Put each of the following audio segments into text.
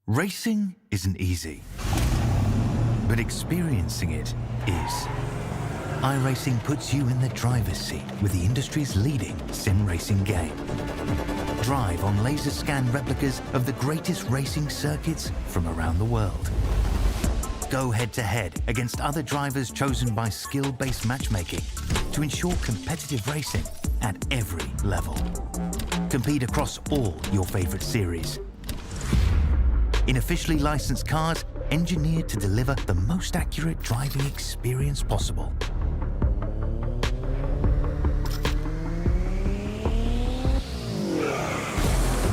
Racing isn't easy, but experiencing it is. iRacing puts you in the driver's seat with the industry's leading sim racing game. Drive on laser scan replicas of the greatest racing circuits from around the world. Go head-to-head against other drivers chosen by skill-based matchmaking to ensure competitive racing at every level. Compete across all your favorite series. In officially licensed cars, engineered to deliver the most accurate driving experience possible.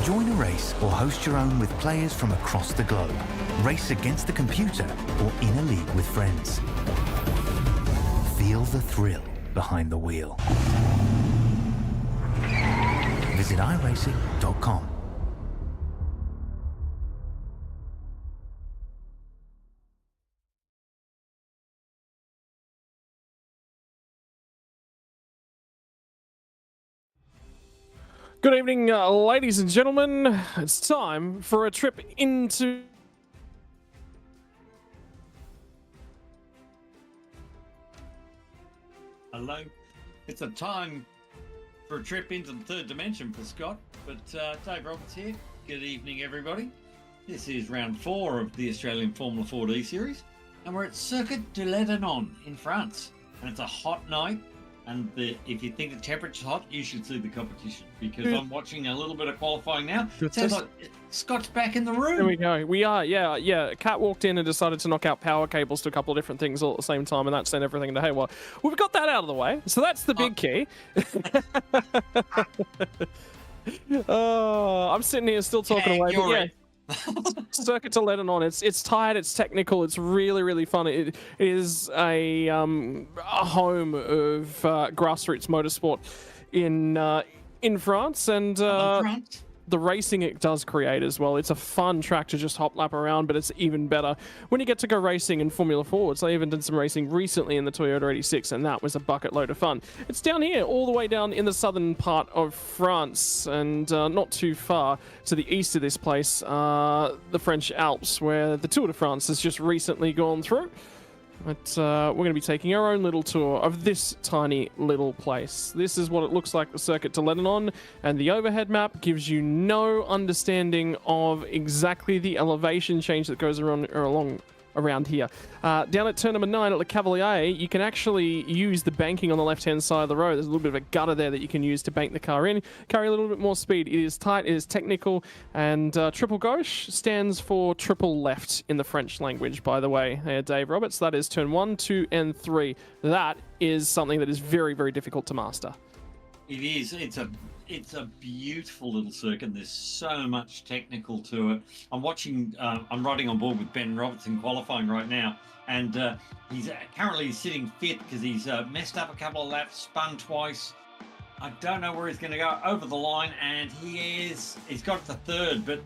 Join a race or host your own with players from across the globe. Race against the computer or in a league with friends. Feel the thrill behind the wheel. Visit iRacing.com. Good evening, ladies and gentlemen. It's time for a trip into... Hello. It's a time for a trip into the third dimension for Scott, but Dave Roberts here. Good evening, everybody. This is round 4 of the Australian Formula 4D series, and we're at Circuit de Ledenon in France. And it's a hot night, and if you think the temperature's hot, you should see the competition, because I'm watching a little bit of qualifying now. It sounds like Scott's back in the room. There we go. We are, yeah. Kat walked in and decided to knock out power cables to a couple of different things all at the same time, and that sent everything into haywire. We've got that out of the way, so that's the big key. I'm sitting here still talking away, but yeah. Circuit to Ledenon. It's tight, it's technical, it's really fun. It is a home of grassroots motorsport in France, and the racing it does create as well. It's a fun track to just hop lap around, but it's even better when you get to go racing in Formula Fords. I even did some racing recently in the Toyota 86, and that was a bucket load of fun. It's down here, all the way down in the southern part of France, and not too far to the east of this place, the French Alps, where the Tour de France has just recently gone through. But we're going to be taking our own little tour of this tiny little place. This is what it looks like, the Circuit de Ledenon, and the overhead map gives you no understanding of exactly the elevation change that goes around here. Down at turn number 9 at Le Cavalier, you can actually use the banking on the left-hand side of the road. There's a little bit of a gutter there that you can use to bank the car in, carry a little bit more speed. It is tight, it is technical, and triple gauche stands for triple left in the French language, by the way. Dave Roberts, that is turn 1, 2, and 3. That is something that is very difficult to master. It is. It's a beautiful little circuit. There's so much technical to it. I'm riding on board with Ben Roberts in qualifying right now, and he's currently sitting fit because he's messed up a couple of laps, spun twice. I don't know where he's going to go over the line, and he's got the third, but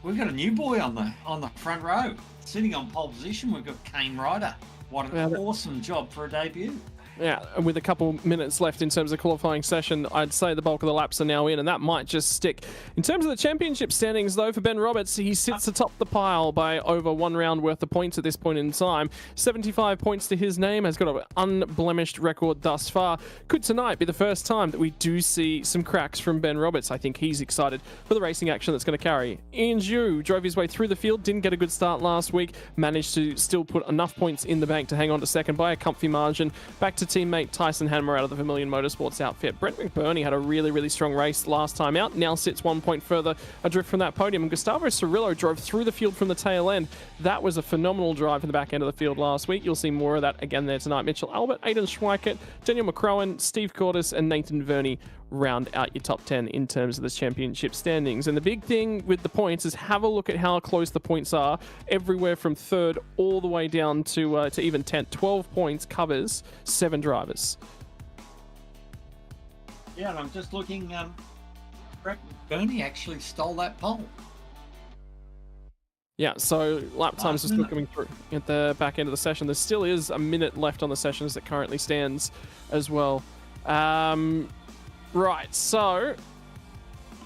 we've got a new boy on the front row sitting on pole position. We've got Kane Ryder. What an awesome job for a debut. Yeah, and with a couple minutes left in terms of qualifying session, I'd say the bulk of the laps are now in, and that might just stick. In terms of the championship standings, though, for Ben Roberts, he sits atop the pile by over 1 round worth of points at this point in time. 75 points to his name, has got an unblemished record thus far. Could tonight be the first time that we do see some cracks from Ben Roberts? I think he's excited for the racing action that's going to carry. Ian Zhu drove his way through the field, didn't get a good start last week, managed to still put enough points in the bank to hang on to second by a comfy margin. Back to teammate Tyson Hanmer out of the Vermilion Motorsports outfit. Brent McBurney had a really strong race last time out, now sits 1 point further adrift from that podium, and Gustavo Cirillo drove through the field from the tail end. That was a phenomenal drive in the back end of the field last week. You'll see more of that again there tonight. Mitchell Albert, Aidan Schweikert, Daniel McCrowan, Steve Cordes, and Nathan Verney round out your top 10 in terms of the championship standings. And the big thing with the points is have a look at how close the points are, everywhere from third all the way down to even 10th. 12 points covers 7 drivers. Yeah, and I'm just looking, Brett Burney actually stole that pole. Yeah, so lap times are still coming through at the back end of the session. There still is a minute left on the session as it currently stands as well. Right, so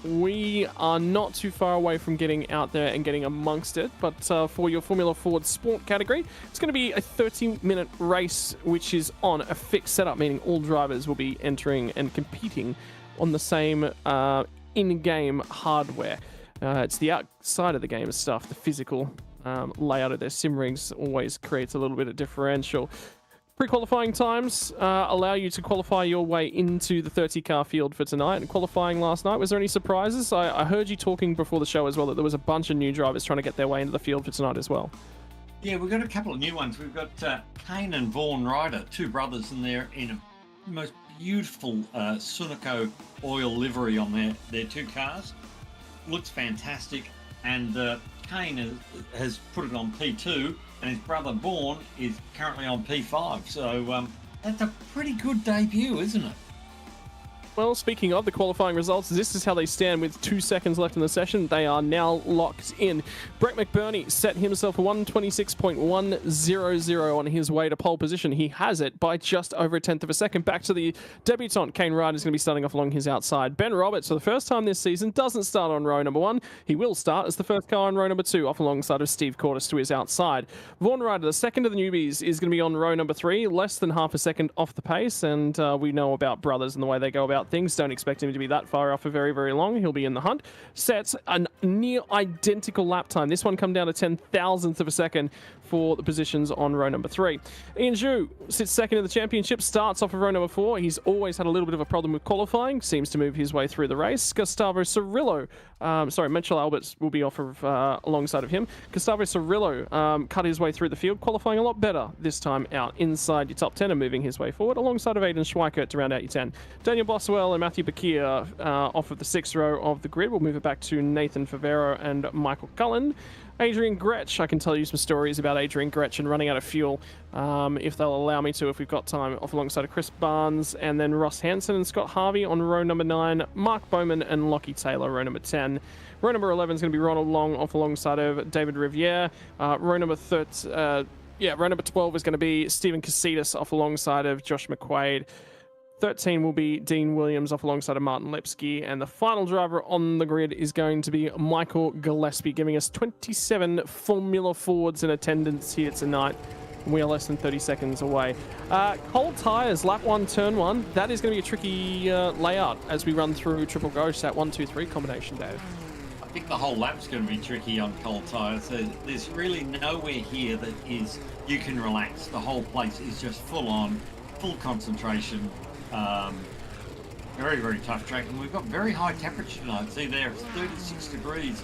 we are not too far away from getting out there and getting amongst it. But for your Formula Ford Sport category, it's going to be a 30-minute race, which is on a fixed setup, meaning all drivers will be entering and competing on the same in-game hardware. It's the outside of the game stuff, the physical layout of their sim rigs always creates a little bit of differential. Pre-qualifying times allow you to qualify your way into the 30-car field for tonight. And qualifying last night, was there any surprises? I heard you talking before the show as well that there was a bunch of new drivers trying to get their way into the field for tonight as well. Yeah, we've got a couple of new ones. We've got Kane and Vaughan Ryder, two brothers, and they're in a most beautiful Sunoco oil livery on their two cars. Looks fantastic. And Kane has put it on P2, and his brother Vaughan is currently on P5. So that's a pretty good debut, isn't it? Well, speaking of the qualifying results, this is how they stand with 2 seconds left in the session. They are now locked in. Brett McBurney set himself a 126.100 on his way to pole position. He has it by just over a tenth of a second. Back to the debutant, Kane Ryder is going to be starting off along his outside. Ben Roberts, for the first time this season, doesn't start on row number 1. He will start as the first car on row number 2, off alongside of Steve Cordes to his outside. Vaughan Ryder, the second of the newbies, is going to be on row number 3, less than half a second off the pace. And we know about brothers and the way they go about things. Don't expect him to be that far off for very, very long. He'll be in the hunt. Sets a near identical lap time. This one come down to 10,000th of a second for the positions on row number 3. Ian Zhu sits second in the championship, starts off of row number 4. He's always had a little bit of a problem with qualifying, seems to move his way through the race. Gustavo Cirillo, Mitchell Alberts will be off of alongside of him. Gustavo Cirillo cut his way through the field, qualifying a lot better this time out inside your top 10 and moving his way forward, alongside of Aiden Schweikert to round out your 10. Daniel Boswell and Matthew Bakir off of the 6th row of the grid. We'll move it back to Nathan Favero and Michael Cullen. Adrian Gretsch, I can tell you some stories about Adrian Gretsch and running out of fuel, if they'll allow me to, if we've got time, off alongside of Chris Barnes, and then Ross Hansen and Scott Harvey on row number 9, Mark Bowman and Lockie Taylor, row number 10. Row number 11 is going to be Ronald Long off alongside of David Riviere. Row number 12 is going to be Stephen Casitas off alongside of Josh McQuaid. 13 will be Dean Williams off alongside of Martin Lipsky, and the final driver on the grid is going to be Michael Gillespie, giving us 27 Formula Fords in attendance here tonight. We are less than 30 seconds away. Cold tyres, lap 1, turn 1. That is going to be a tricky layout as we run through Triple Ghost, that 1-2-3 combination, Dave. I think the whole lap's going to be tricky on cold tyres. There's really nowhere here that is you can relax. The whole place is just full on, full concentration. Very, very tough track, and we've got very high temperature tonight. See there, it's 36 degrees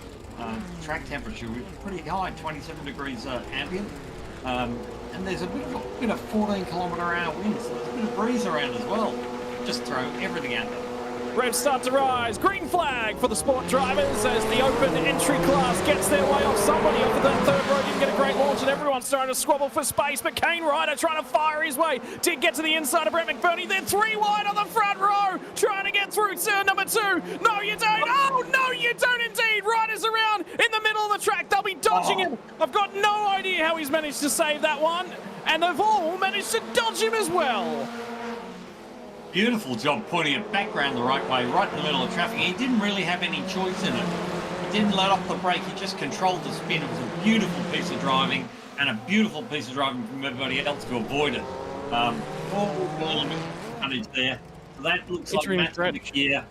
track temperature, pretty high, 27 degrees ambient, and there's a bit of 14 km/h winds. So there's a bit of breeze around as well. Just throw everything out there. Revs start to rise. Green flag for the sport drivers as the open entry class gets their way off. Somebody off of that third row didn't get a great launch, and everyone's starting to squabble for space. But Kane Ryder trying to fire his way. Did get to the inside of Brett McBurney. They're 3 wide on the front row, trying to get through turn number 2. No, you don't. Oh, no, you don't indeed. Ryder's around in the middle of the track. They'll be dodging him. I've got no idea how he's managed to save that one. And they've all managed to dodge him as well. Beautiful job pointing it back around the right way, right in the middle of traffic. He didn't really have any choice in it. He didn't let off the brake, he just controlled the spin. It was a beautiful piece of driving, and a beautiful piece of driving from everybody else to avoid it. A little bit of tonnage there. So that looks like Matthew here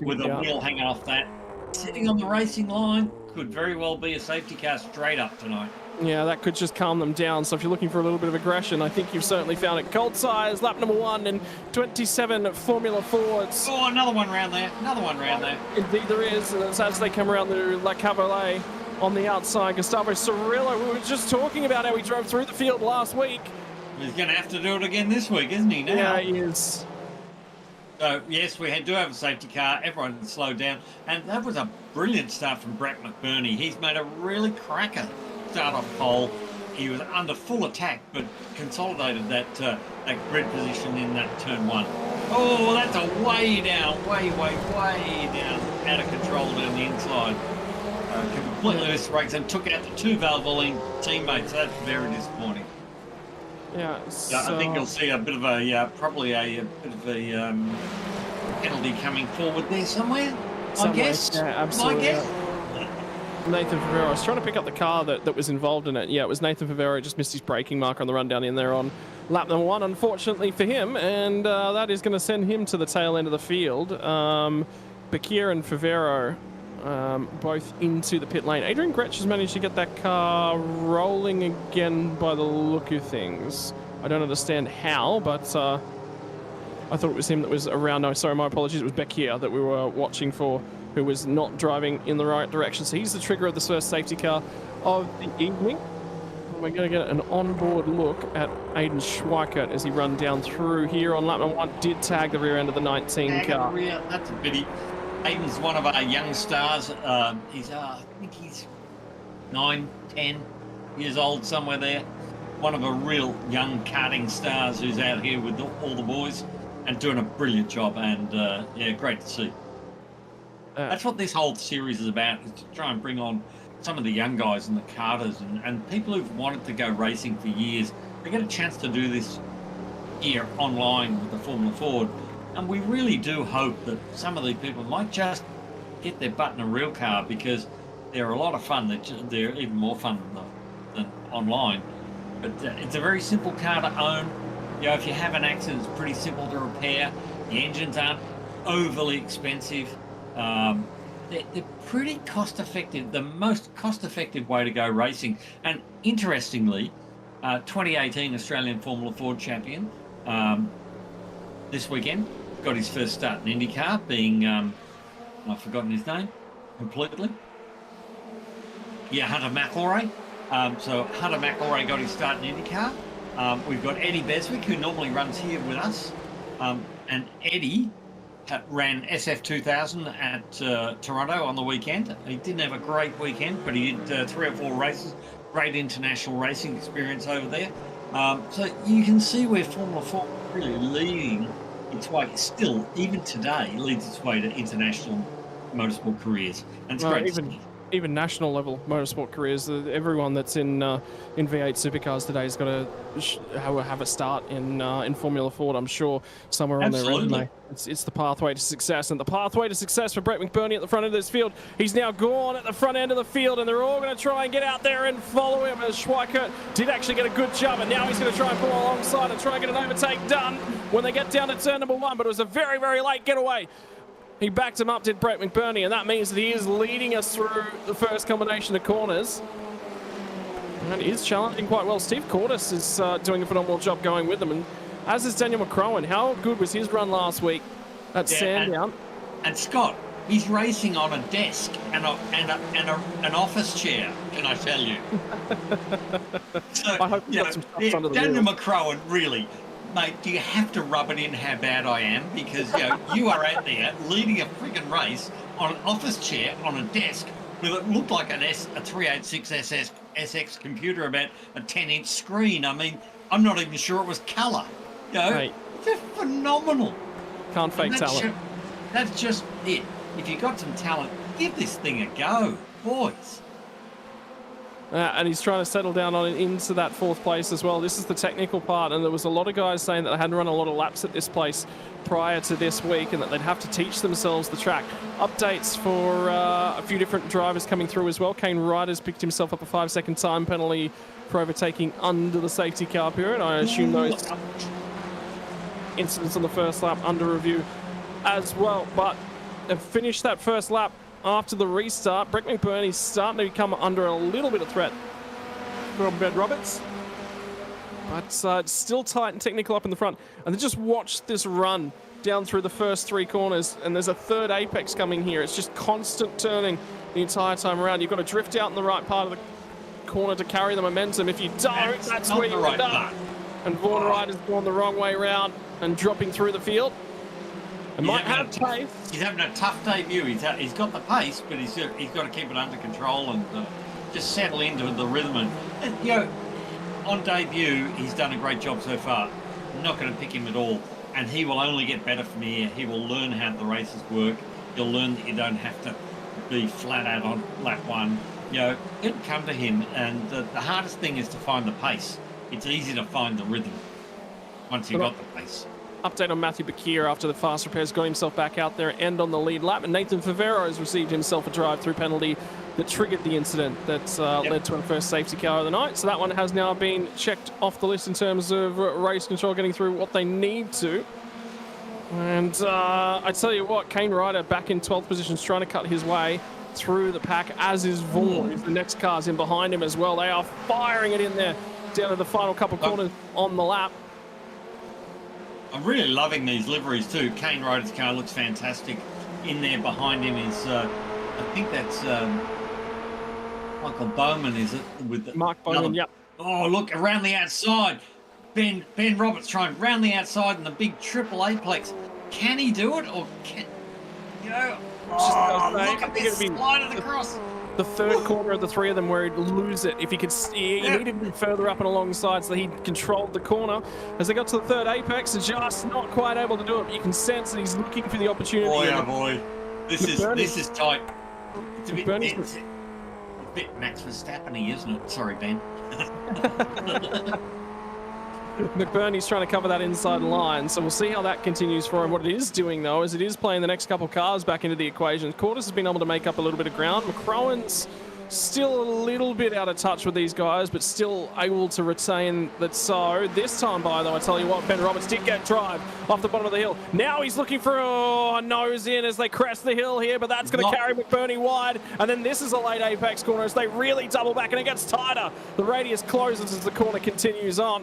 with a wheel hanging off that. Sitting on the racing line, could very well be a safety car straight up tonight. Yeah, that could just calm them down. So if you're looking for a little bit of aggression, I think you've certainly found it. Cold tyres, lap number 1, and 27 Formula Fords. Oh, another one round there. Another one round there. Indeed there is. As they come around the La Cavalier on the outside, Gustavo Cirillo, we were just talking about how he drove through the field last week. He's going to have to do it again this week, isn't he, now? Yeah, he is. So, yes, we do have a safety car. Everyone slowed down. And that was a brilliant start from Brett McBurney. He's made a really cracker start off pole. He was under full attack, but consolidated that grid position in that turn 1. Oh, that's a way down, way down, out of control down the inside. Completely missed the brakes and took out the 2 Valvoline teammates. That's very disappointing. Yeah, so I think you'll see a bit of a probably a bit of a penalty coming forward there somewhere. I guess. Yeah, absolutely. I guess. Nathan Favero. I was trying to pick up the car that was involved in it. Yeah, it was Nathan Favero. Just missed his braking mark on the run down in there on lap number 1, unfortunately for him. And that is going to send him to the tail end of the field. Bakir and Favero both into the pit lane. Adrian Gretsch has managed to get that car rolling again by the look of things. I don't understand how, but I thought it was him that was around. No, sorry, my apologies. It was Bakir that we were watching for, who was not driving in the right direction. So he's the trigger of the first safety car of the evening. We're going to get an onboard look at Aiden Schweikert as he run down through here on lap number 1. Did tag the rear end of the 19 car. That's a pity. Aiden's one of our young stars. I think he's 9, 10 years old, somewhere there. One of a real young karting stars who's out here with all the boys and doing a brilliant job. And yeah, great to see. That's what this whole series is about, is to try and bring on some of the young guys and the karters and people who've wanted to go racing for years. They get a chance to do this here online with the Formula Ford. And we really do hope that some of these people might just get their butt in a real car, because they're a lot of fun. They're even more fun than online. But it's a very simple car to own. You know, if you have an accident, it's pretty simple to repair. The engines aren't overly expensive. They're pretty cost-effective, the most cost-effective way to go racing. And interestingly, 2018 Australian Formula Ford champion this weekend got his first start in IndyCar, being I've forgotten his name completely. Yeah, Hunter McElroy. So Hunter McElroy got his start in IndyCar. We've got Eddie Beswick, who normally runs here with us, and Eddie ran SF2000 at Toronto on the weekend. He didn't have a great weekend, but he did 3 or 4 races. Great international racing experience over there. So you can see where Formula 4 is really leading its way. Still, even today, leads its way to international motorsport careers. And it's great to see. Even national level motorsport careers. Everyone that's in V8 supercars today has got to have a start in Formula Ford. I'm sure somewhere on their resume. It's the pathway to success, and the pathway to success for Brett McBurney at the front of this field. He's now gone at the front end of the field, and they're all going to try and get out there and follow him. As Schweikert did actually get a good jump, and now he's going to try and pull alongside and try and get an overtake done when they get down to turn number 1. But it was a very, very late getaway. He backed him up, did Brett McBurney, and that means that he is leading us through the first combination of corners. And he is challenging quite well. Steve Cordes is doing a phenomenal job going with them, and as is Daniel McCrowan. How good was his run last week at Sandown? And Scott, he's racing on a desk and an office chair, can I tell you? So, I hope you got some stuff under the Daniel wheel. McCrowan, really. Mate, do you have to rub it in how bad I am? Because you are out there leading a friggin' race on an office chair on a desk with it looked like a 386 SX computer, about a 10-inch screen. I mean, I'm not even sure it was colour. Right. Just phenomenal. Can't fake talent. That's just it. If you've got some talent, give this thing a go, boys. And he's trying to settle down into that 4th place as well. This is the technical part, and there was a lot of guys saying that they hadn't run a lot of laps at this place prior to this week, and that they'd have to teach themselves the track. Updates for a few different drivers coming through as well. Kane Ryder's picked himself up a 5-second time penalty for overtaking under the safety car period. I assume those incidents on the first lap under review as well. But they've finished that first lap after the restart. Brett McBurney's starting to become under a little bit of threat from Ben Roberts. But it's still tight and technical up in the front. And then just watch this run down through the first 3 corners. And there's a 3rd apex coming here. It's just constant turning the entire time around. You've got to drift out in the right part of the corner to carry the momentum. If you don't, that's where you end up. And Vaughan Ryder's gone the wrong way round and dropping through the field. And might have pace. He's having a tough debut. He's got the pace, but he's got to keep it under control and just settle into the rhythm. And on debut, he's done a great job so far. I'm not going to pick him at all, and he will only get better from here. He will learn how the races work. He'll learn that you don't have to be flat out on lap 1. It'll come to him, and the hardest thing is to find the pace. It's easy to find the rhythm once you've got the pace. update on Matthew Bakir after the fast repairs got himself back out there and on the lead lap. And Nathan Favero has received himself a drive-through penalty that triggered the incident that led to our first safety car of the night. So that one has now been checked off the list in terms of race control getting through what they need to. And I tell you what, Kane Ryder back in 12th position is trying to cut his way through the pack, as is Vaughan, who's the next car's in behind him as well. They are firing it in there down to the final couple corners on the lap. I'm really loving these liveries too. Kane Ryder's car looks fantastic. In there behind him is, I think that's Michael Bowman, is it? With Mark Bowman, yep. Oh, look, around the outside. Ben Roberts trying round the outside in the big triple aplex. Can he do it, or can, you know? Oh, look at this slide of the cross. The third corner of the three of them where he'd lose it. If he could, he needed to be further up and alongside so he controlled the corner. As they got to the third apex, just not quite able to do it. But you can sense that he's looking for the opportunity. Boy, oh boy, this is tight. It's a bit Max Verstappen-y, isn't it? Sorry, Ben. McBurney's trying to cover that inside line, so we'll see how that continues for him. What it is doing, though, is it is playing the next couple cars back into the equation. Cortis has been able to make up a little bit of ground. McCrowan's still a little bit out of touch with these guys, but still able to retain that. So this time by, though, I tell you what, Ben Roberts did get drive off the bottom of the hill. Now he's looking for a nose in as they crest the hill here, but that's going to carry McBurney wide. And then this is a late apex corner as they really double back, and it gets tighter. The radius closes as the corner continues on.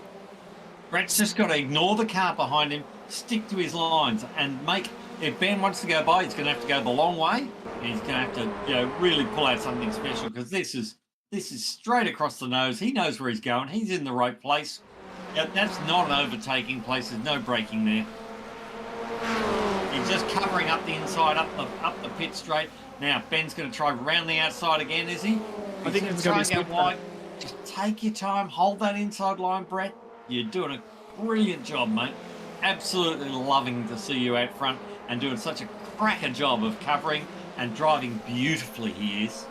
Brett's just got to ignore the car behind him, stick to his lines, and make. If Ben wants to go by, he's going to have to go the long way. And he's going to have to, you know, really pull out something special, because this is straight across the nose. He knows where he's going. He's in the right place. That's not an overtaking place. There's no braking there. He's just covering up the inside, up the pit straight. Now Ben's going to try round the outside again, is he? I think he's going to go wide. Just take your time. Hold that inside line, Brett. You're doing a brilliant job, mate. Absolutely loving to see you out front and doing such a cracker job of covering and driving beautifully. He is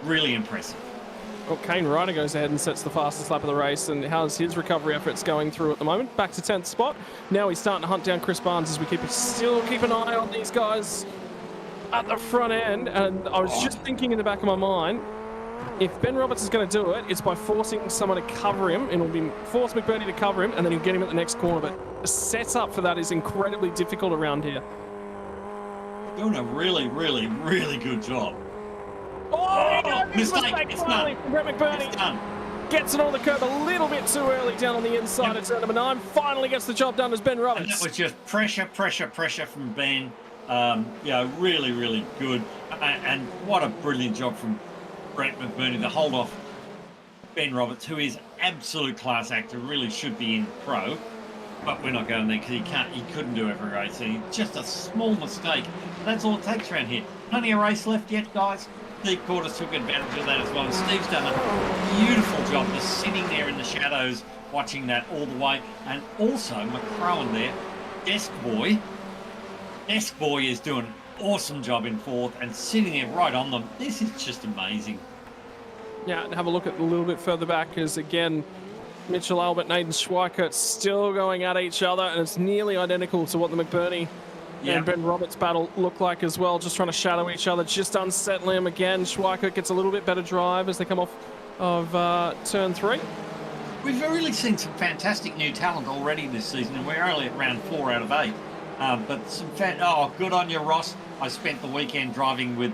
really impressive. Well, Kane Ryder goes ahead and sets the fastest lap of the race, and how's his recovery efforts going through at the moment? Back to 10th spot. Now he's starting to hunt down Chris Barnes as we still keep an eye on these guys at the front end. And I was just thinking in the back of my mind, if Ben Roberts is going to do it, it's by forcing someone to cover him, and it'll be force McBurney to cover him, and then he'll get him at the next corner. But the setup for that is incredibly difficult around here. Doing a really, really, really good job. Mistake finally from Brett McBurney. It's done. Gets it on the curb a little bit too early down on the inside of turn number 9. Finally gets the job done as Ben Roberts. And that was just pressure from Ben. Yeah, really, really good. And what a brilliant job from Brett McBurney to hold off Ben Roberts, who is absolute class actor, really should be in pro. But we're not going there because he couldn't do every race. Just a small mistake. That's all it takes around here. Plenty of race left yet, guys. Steve Cortis took advantage of that as well. And Steve's done a beautiful job just sitting there in the shadows, watching that all the way. And also McCrowan there, Desk Boy is doing an awesome job in fourth and sitting there right on them. This is just amazing. Yeah, and have a look at a little bit further back, because again, Mitchell Albert, Nathan Schweikert still going at each other, and it's nearly identical to what the McBurney and Ben Roberts battle looked like as well, just trying to shadow each other, just unsettling him again. Schweikert gets a little bit better drive as they come off of turn 3. We've really seen some fantastic new talent already this season, and we're only at round 4 out of 8. But some good on you, Ross. I spent the weekend driving with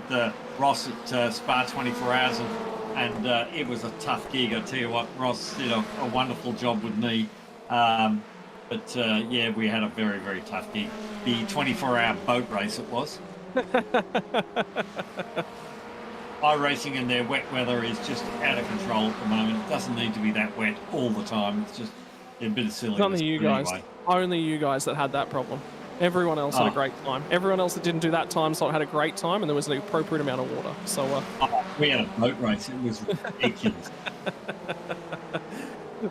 Ross at Spa 24 Hours, and it was a tough gig. I tell you what, Ross did a wonderful job with me. But yeah, we had a very, very tough gig. The 24-hour boat race it was. iRacing in their wet weather is just out of control at the moment. It doesn't need to be that wet all the time. It's just a bit of silliness. Only you guys. Anyway. Only you guys that had that problem. Everyone else had a great time. Everyone else that didn't do that time slot had a great time, and there was an appropriate amount of water. So we had a boat race. It was ridiculous.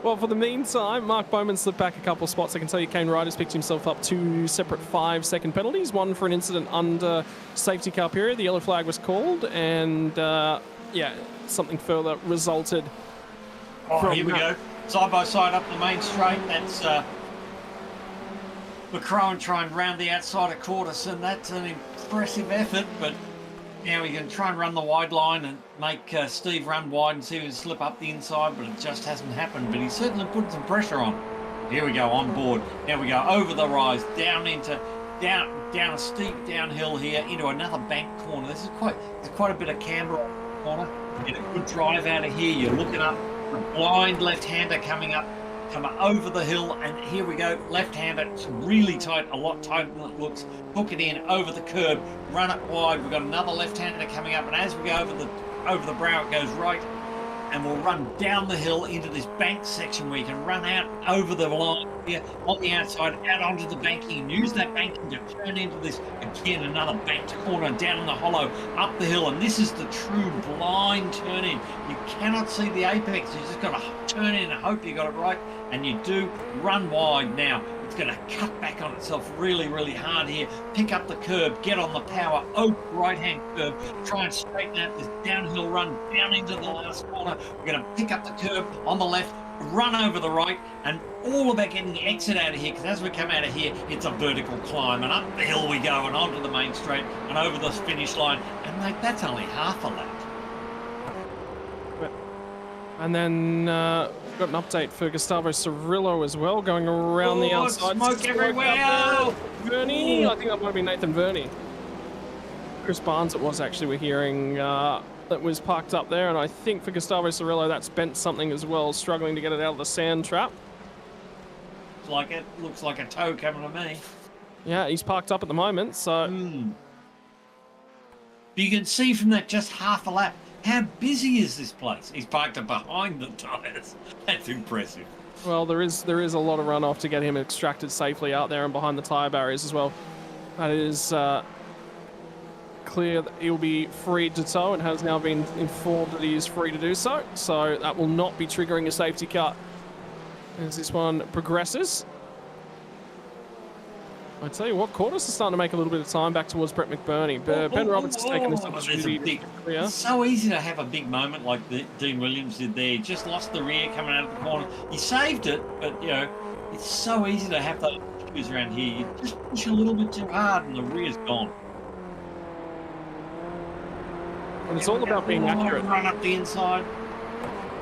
Well, for the meantime, Mark Bowman slipped back a couple of spots. I can tell you Kane Ryder's picked himself up 2 separate 5-second penalties, one for an incident under safety car period. The yellow flag was called, and yeah, something further resulted. Here we go. Side by side up the main straight. That's McCrowan try and round the outside of Cortis, and that's an impressive effort, but now he can try and run the wide line and make Steve run wide and see if he can slip up the inside, but it just hasn't happened. But he's certainly put some pressure on. Here we go, on board. Now we go over the rise, down a steep downhill here into another bank corner. There's quite a bit of camber on the corner. You get a good drive out of here. You're looking up, the blind left-hander coming over the hill, and here we go, left-hander. It's really tight, a lot tighter than it looks. Hook it in over the curb, run it wide. We've got another left-hander coming up, and as we go over the brow, it goes right, and we'll run down the hill into this bank section where you can run out over the line here on the outside, out onto the banking, and use that banking to turn into this, again, another banked corner down in the hollow, up the hill. And this is the true blind turn in. You cannot see the apex. You just got to turn in and hope you got it right, and you do. Run wide now. It's going to cut back on itself really, really hard here. Pick up the curb, get on the power, open right-hand curb, try and straighten out this downhill run down into the last corner. We're going to pick up the curb on the left, run over the right, and all about getting the exit out of here, because as we come out of here, it's a vertical climb, and up the hill we go, and onto the main straight, and over the finish line. And mate, that's only half a lap. And then we've got an update for Gustavo Cirillo as well, going around the outside. Smoke everywhere! Verney, I think that might be Nathan Verney. Chris Barnes it was actually, we're hearing, that was parked up there, and I think for Gustavo Cirillo that's bent something as well, struggling to get it out of the sand trap. Looks like a toe coming to me. Yeah, he's parked up at the moment, so... You can see from that just half a lap, how busy is this place? He's parked up behind the tyres. That's impressive. Well, there is a lot of runoff to get him extracted safely out there and behind the tyre barriers as well. That is clear that he'll be free to tow and has now been informed that he is free to do so. So that will not be triggering a safety car as this one progresses. I tell you what, Cortis is starting to make a little bit of time back towards Brett McBurney. Ben Roberts has taken this opportunity to clear. It's so easy to have a big moment like Dean Williams did there. He just lost the rear coming out of the corner. He saved it, but, you know, it's so easy to have those issues around here. You just push a little bit too hard and the rear's gone. And it's all about being accurate. Run up the inside.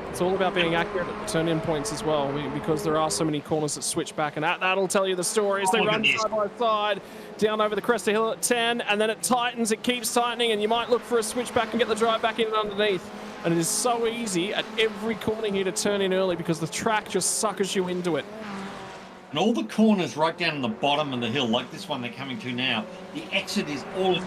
It's all about being accurate at the turn-in points as well, because there are so many corners that switch back, and that'll tell you the story as they run side by side down over the crest of hill at 10, and then it tightens, it keeps tightening, and you might look for a switch back and get the drive back in and underneath. And it is so easy at every corner here to turn in early because the track just suckers you into it. And all the corners right down in the bottom of the hill, like this one they're coming to now, the exit is all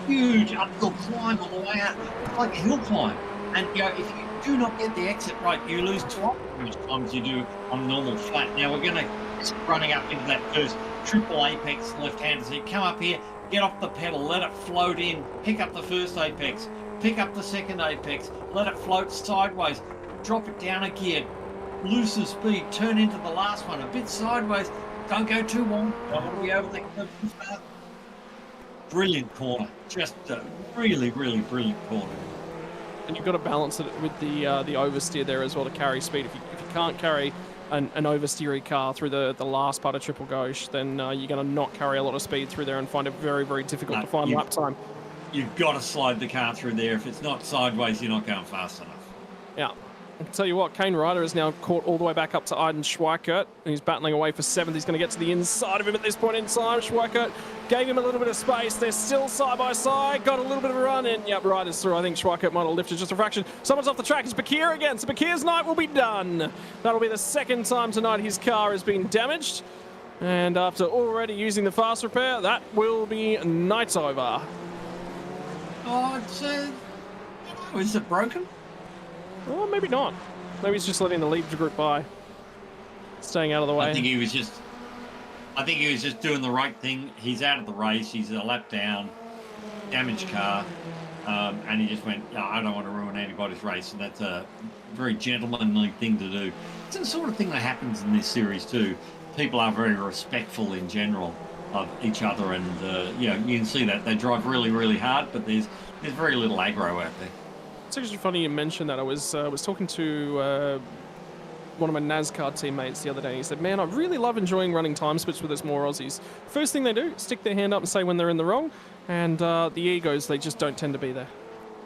huge uphill climb all the way out. It's like a hill climb. And you know, if you do not get the exit right, you lose twice as much time as you do on normal flat. Now we're going to running up into that first triple apex left-hander. So you come up here, get off the pedal, let it float in, pick up the first apex, pick up the second apex, let it float sideways, drop it down a gear, lose the speed, turn into the last one, a bit sideways, don't go too long, don't want to be over the curve too fast. Brilliant corner, just a really, really brilliant corner. And you've got to balance it with the oversteer there as well to carry speed. If you can't carry an oversteery car through the last part of Triple Gauche, then you're going to not carry a lot of speed through there and find it very, very difficult to find lap time. You've got to slide the car through there. If it's not sideways, you're not going fast enough. Yeah. I can tell you what, Kane Ryder is now caught all the way back up to Aiden Schweikert, and he's battling away for 7th. He's going to get to the inside of him at this point in time. Schweikert gave him a little bit of space. They're still side by side. Got a little bit of a run in. Yep, Ryder's through. I think Schweikert might have lifted just a fraction. Someone's off the track. It's Bakir again. So Bakir's night will be done. That'll be the second time tonight his car has been damaged. And after already using the fast repair, that will be night over. Oh, is it broken? Well, maybe not. Maybe he's just letting the lead group by. Staying out of the way. I think he was just doing the right thing. He's out of the race. He's a lap down, damaged car, and he just went, oh, I don't want to ruin anybody's race. And that's a very gentlemanly thing to do. It's the sort of thing that happens in this series too. People are very respectful in general of each other, and you can see that they drive really, really hard, but there's very little aggro out there. It's actually funny you mentioned that. I was talking to one of my NASCAR teammates the other day. He said, man, I really love enjoying running time splits with us more Aussies. First thing they do, stick their hand up and say when they're in the wrong, and the egos, they just don't tend to be there.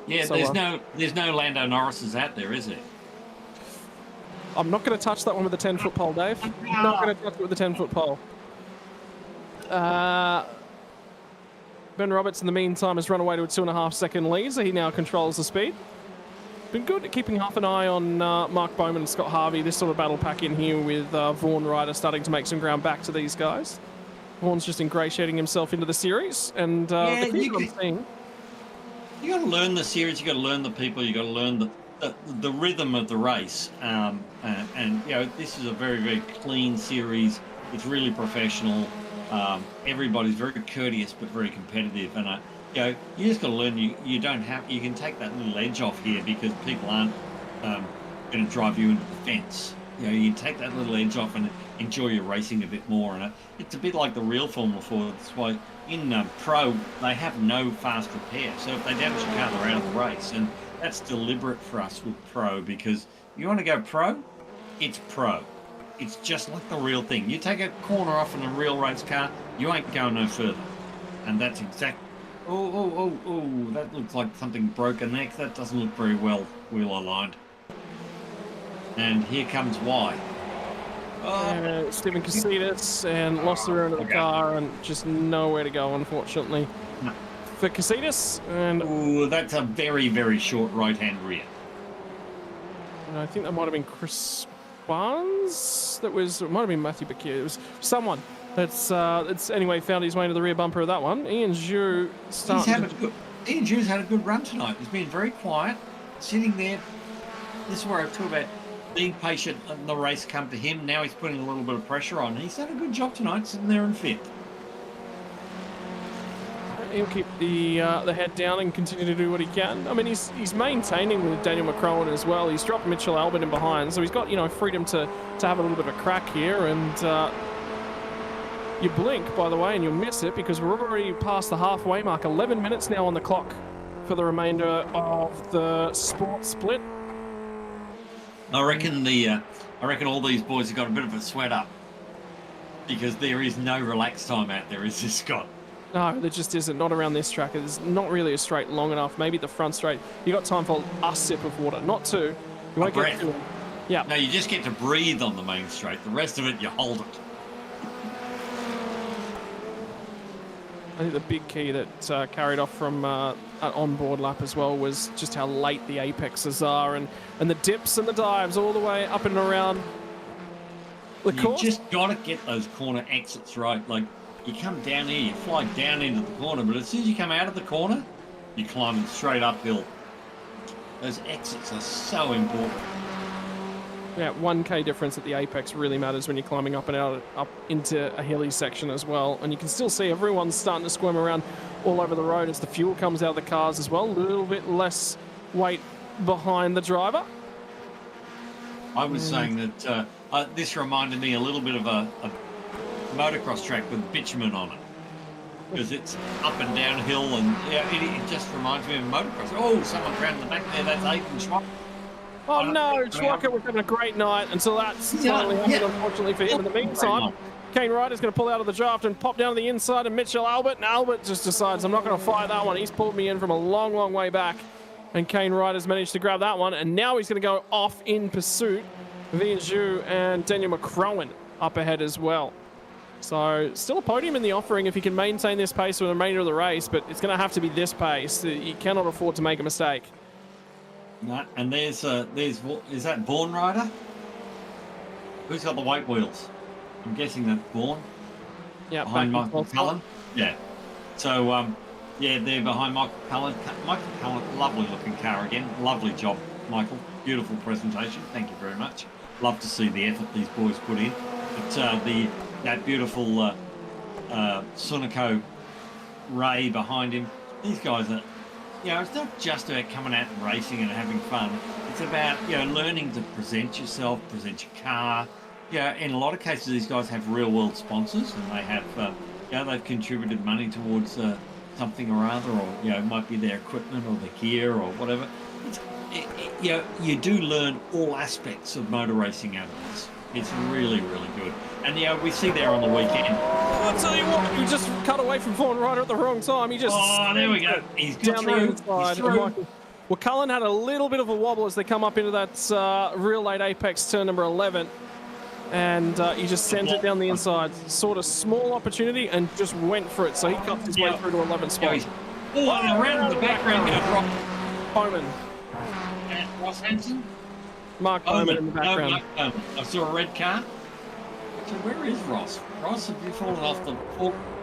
Yeah, so, there's no Lando Norrises out there, is there? I'm not going to touch that one with a 10-foot pole, Dave. Not going to touch it with a 10-foot pole. Ben Roberts, in the meantime, has run away to a 2.5-second lead, so he now controls the speed. Been good at keeping half an eye on Mark Bowman and Scott Harvey. This sort of battle pack in here with Vaughan Ryder starting to make some ground back to these guys. Vaughan's just ingratiating himself into the series, and the key I'm seeing... You got to learn the series. You got to learn the people. You got to learn the rhythm of the race. And you know, this is a very, very clean series. It's really professional. Everybody's very courteous but very competitive. And you know, you just got to learn. You can take that little edge off here because people aren't going to drive you into the fence. You know, you take that little edge off and enjoy your racing a bit more. And it's a bit like the real Formula 4. That's why in Pro, they have no fast repair. So if they damage your car, they're out of the race. And that's deliberate for us with Pro, because you want to go Pro, it's Pro. It's just like the real thing. You take a corner off in a real race car, you ain't going no further. And that's exactly... Oh, that looks like something broken next. That doesn't look very well wheel aligned. And here comes Y. Stephen Casitas, and lost the rear end of the car, and just nowhere to go, unfortunately, for Casitas. And that's a very, very short right-hand rear. And I think that might have been Chris Barnes. It might have been Matthew Bakir. It was someone that's anyway found his way into the rear bumper of that one. Ian Zhu Ian Zhu's had a good run tonight. He's been very quiet, sitting there. This is where I talk about being patient and the race come to him. Now he's putting a little bit of pressure on. He's done a good job tonight, sitting there in fifth. He'll keep the head down and continue to do what he can. I mean, he's maintaining with Daniel McCrowan as well. He's dropped Mitchell Albert in behind, so he's got, you know, freedom to have a little bit of a crack here. And you blink, by the way, and you'll miss it because we're already past the halfway mark. 11 minutes now on the clock for the remainder of the sport split. I reckon all these boys have got a bit of a sweat up because there is no relax time out there, is there, Scott? No, there just isn't. Not around this track. It's not really a straight long enough. Maybe the front straight. You got time for a sip of water, not two. You won't get two. Yeah. No, you just get to breathe on the main straight. The rest of it, you hold it. I think the big key that carried off from an onboard lap as well was just how late the apexes are and the dips and the dives all the way up and around the course. You just got to get those corner exits right. Like, you come down here, you fly down into the corner, but as soon as you come out of the corner, you're climbing straight uphill. Those exits are so important. Yeah, 1K difference at the apex really matters when you're climbing up and out, up into a hilly section as well. And you can still see everyone's starting to squirm around all over the road as the fuel comes out of the cars as well. A little bit less weight behind the driver. I was saying that this reminded me a little bit of a motocross track with bitumen on it, because it's up and downhill, and it just reminds me of motocross. Oh, someone around the back there. That's Aidan Schwack. Oh no, Schwacker was having a great night until that's finally happened, unfortunately for him. In the meantime, Kane Ryder's going to pull out of the draft and pop down to the inside of Mitchell Albert, and Albert just decides, I'm not going to fire that one. He's pulled me in from a long, long way back, and Kane Ryder's managed to grab that one, and now he's going to go off in pursuit of Ian Zhu and Daniel McCrowan up ahead as well. So still a podium in the offering if he can maintain this pace for the remainder of the race, but it's going to have to be this pace. You cannot afford to make a mistake. No, and is that Vaughan Ryder? Who's got the white wheels? I'm guessing that's Vaughan. Yeah, behind Michael Cullen. Yeah. So they're behind Michael Cullen. Michael Cullen, lovely looking car again. Lovely job, Michael. Beautiful presentation. Thank you very much. Love to see the effort these boys put in. But that beautiful Sunico Ray behind him. These guys are. You know, it's not just about coming out and racing and having fun. It's about, you know, learning to present yourself, present your car. Yeah, in a lot of cases, these guys have real-world sponsors, and they have, they've contributed money towards something or other, or, you know, it might be their equipment or their gear or whatever. you do learn all aspects of motor racing out of this. It's really, really good. And we see there on the weekend. I'll tell you what, he just cut away from Vaughan Ryder at the wrong time. He just there we go. He's down the inside. He's through. Well, Cullen had a little bit of a wobble as they come up into that real late apex turn number 11. And he just sent it down the inside. Sort of small opportunity and just went for it. So he cut his way through to 11th spot. And around in the background goes Ross Bowman. Ross Hansen? Mark Bowman in the background. Mark Bowman. I saw a red car. So where is Ross? Ross, have you fallen off the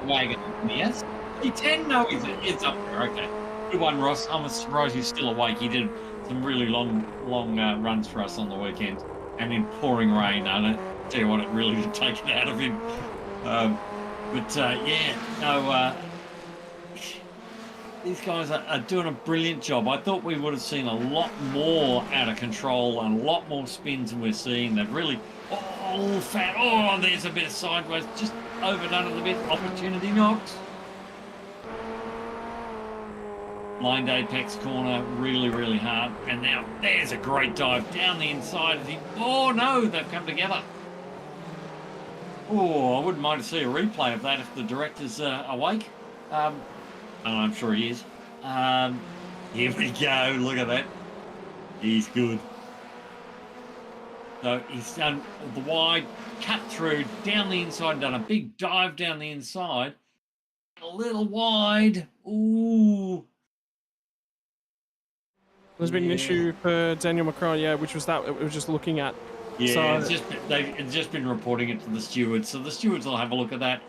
wagon? Yes? He 10? No, it's up there. Okay. Good one, Ross. I'm surprised he's still awake. He did some really long runs for us on the weekend. And in pouring rain, I don't tell you what, it really did take it out of him. These guys are doing a brilliant job. I thought we would have seen a lot more out of control and a lot more spins than we're seeing. They've really, there's a bit of sideways, just overdone it a bit. Opportunity knocks. Lined apex corner, really, really hard. And now there's a great dive down the inside of him. Oh no, they've come together. Oh, I wouldn't mind to see a replay of that if the director's awake. I'm sure he is. Here we go. Look at that. He's good. So he's done the wide, cut through, down the inside, done a big dive down the inside. A little wide. Ooh. There's been an issue for Daniel McCrone, which was that we were just looking at. Yeah, so, they've just been reporting it to the stewards, so the stewards will have a look at that.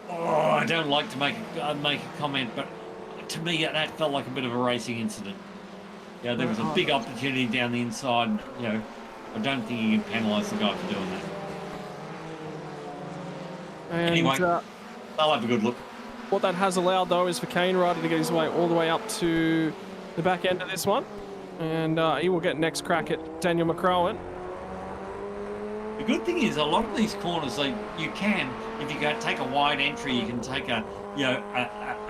Oh, I don't like to make a comment, but to me that felt like a bit of a racing incident. Yeah, there was a big opportunity down the inside. I don't think you can penalise the guy for doing that. And, anyway, they'll have a good look. What that has allowed, though, is for Kane Ryder to get his way all the way up to the back end of this one. And he will get next crack at Daniel McCrowan. The good thing is a lot of these corners, you can, if you take a wide entry, you can take a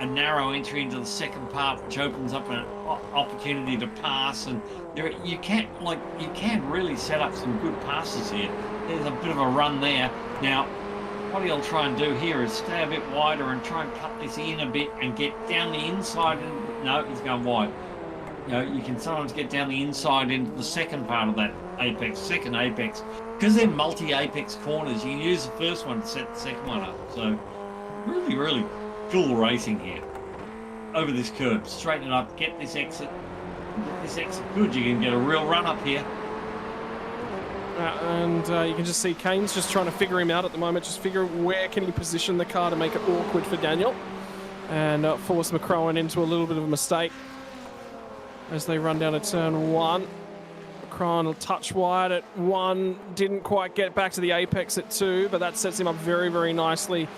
narrow entry into the second part, which opens up an opportunity to pass, and you can really set up some good passes here. There's a bit of a run there. Now, what he'll try and do here is stay a bit wider and try and cut this in a bit and get down the inside. And no, he's going wide. You can sometimes get down the inside into the second part of that second apex. Because they're multi-apex corners, you can use the first one to set the second one up. So really, really cool racing here. Over this curb, straighten it up, get this exit. Get this exit good, you can get a real run up here. And you can just see Kane's just trying to figure him out at the moment, just figure where can he position the car to make it awkward for Daniel. And force McCrowan into a little bit of a mistake as they run down to turn 1. McCrowan will touch wide at 1, didn't quite get back to the apex at 2, but that sets him up very, very nicely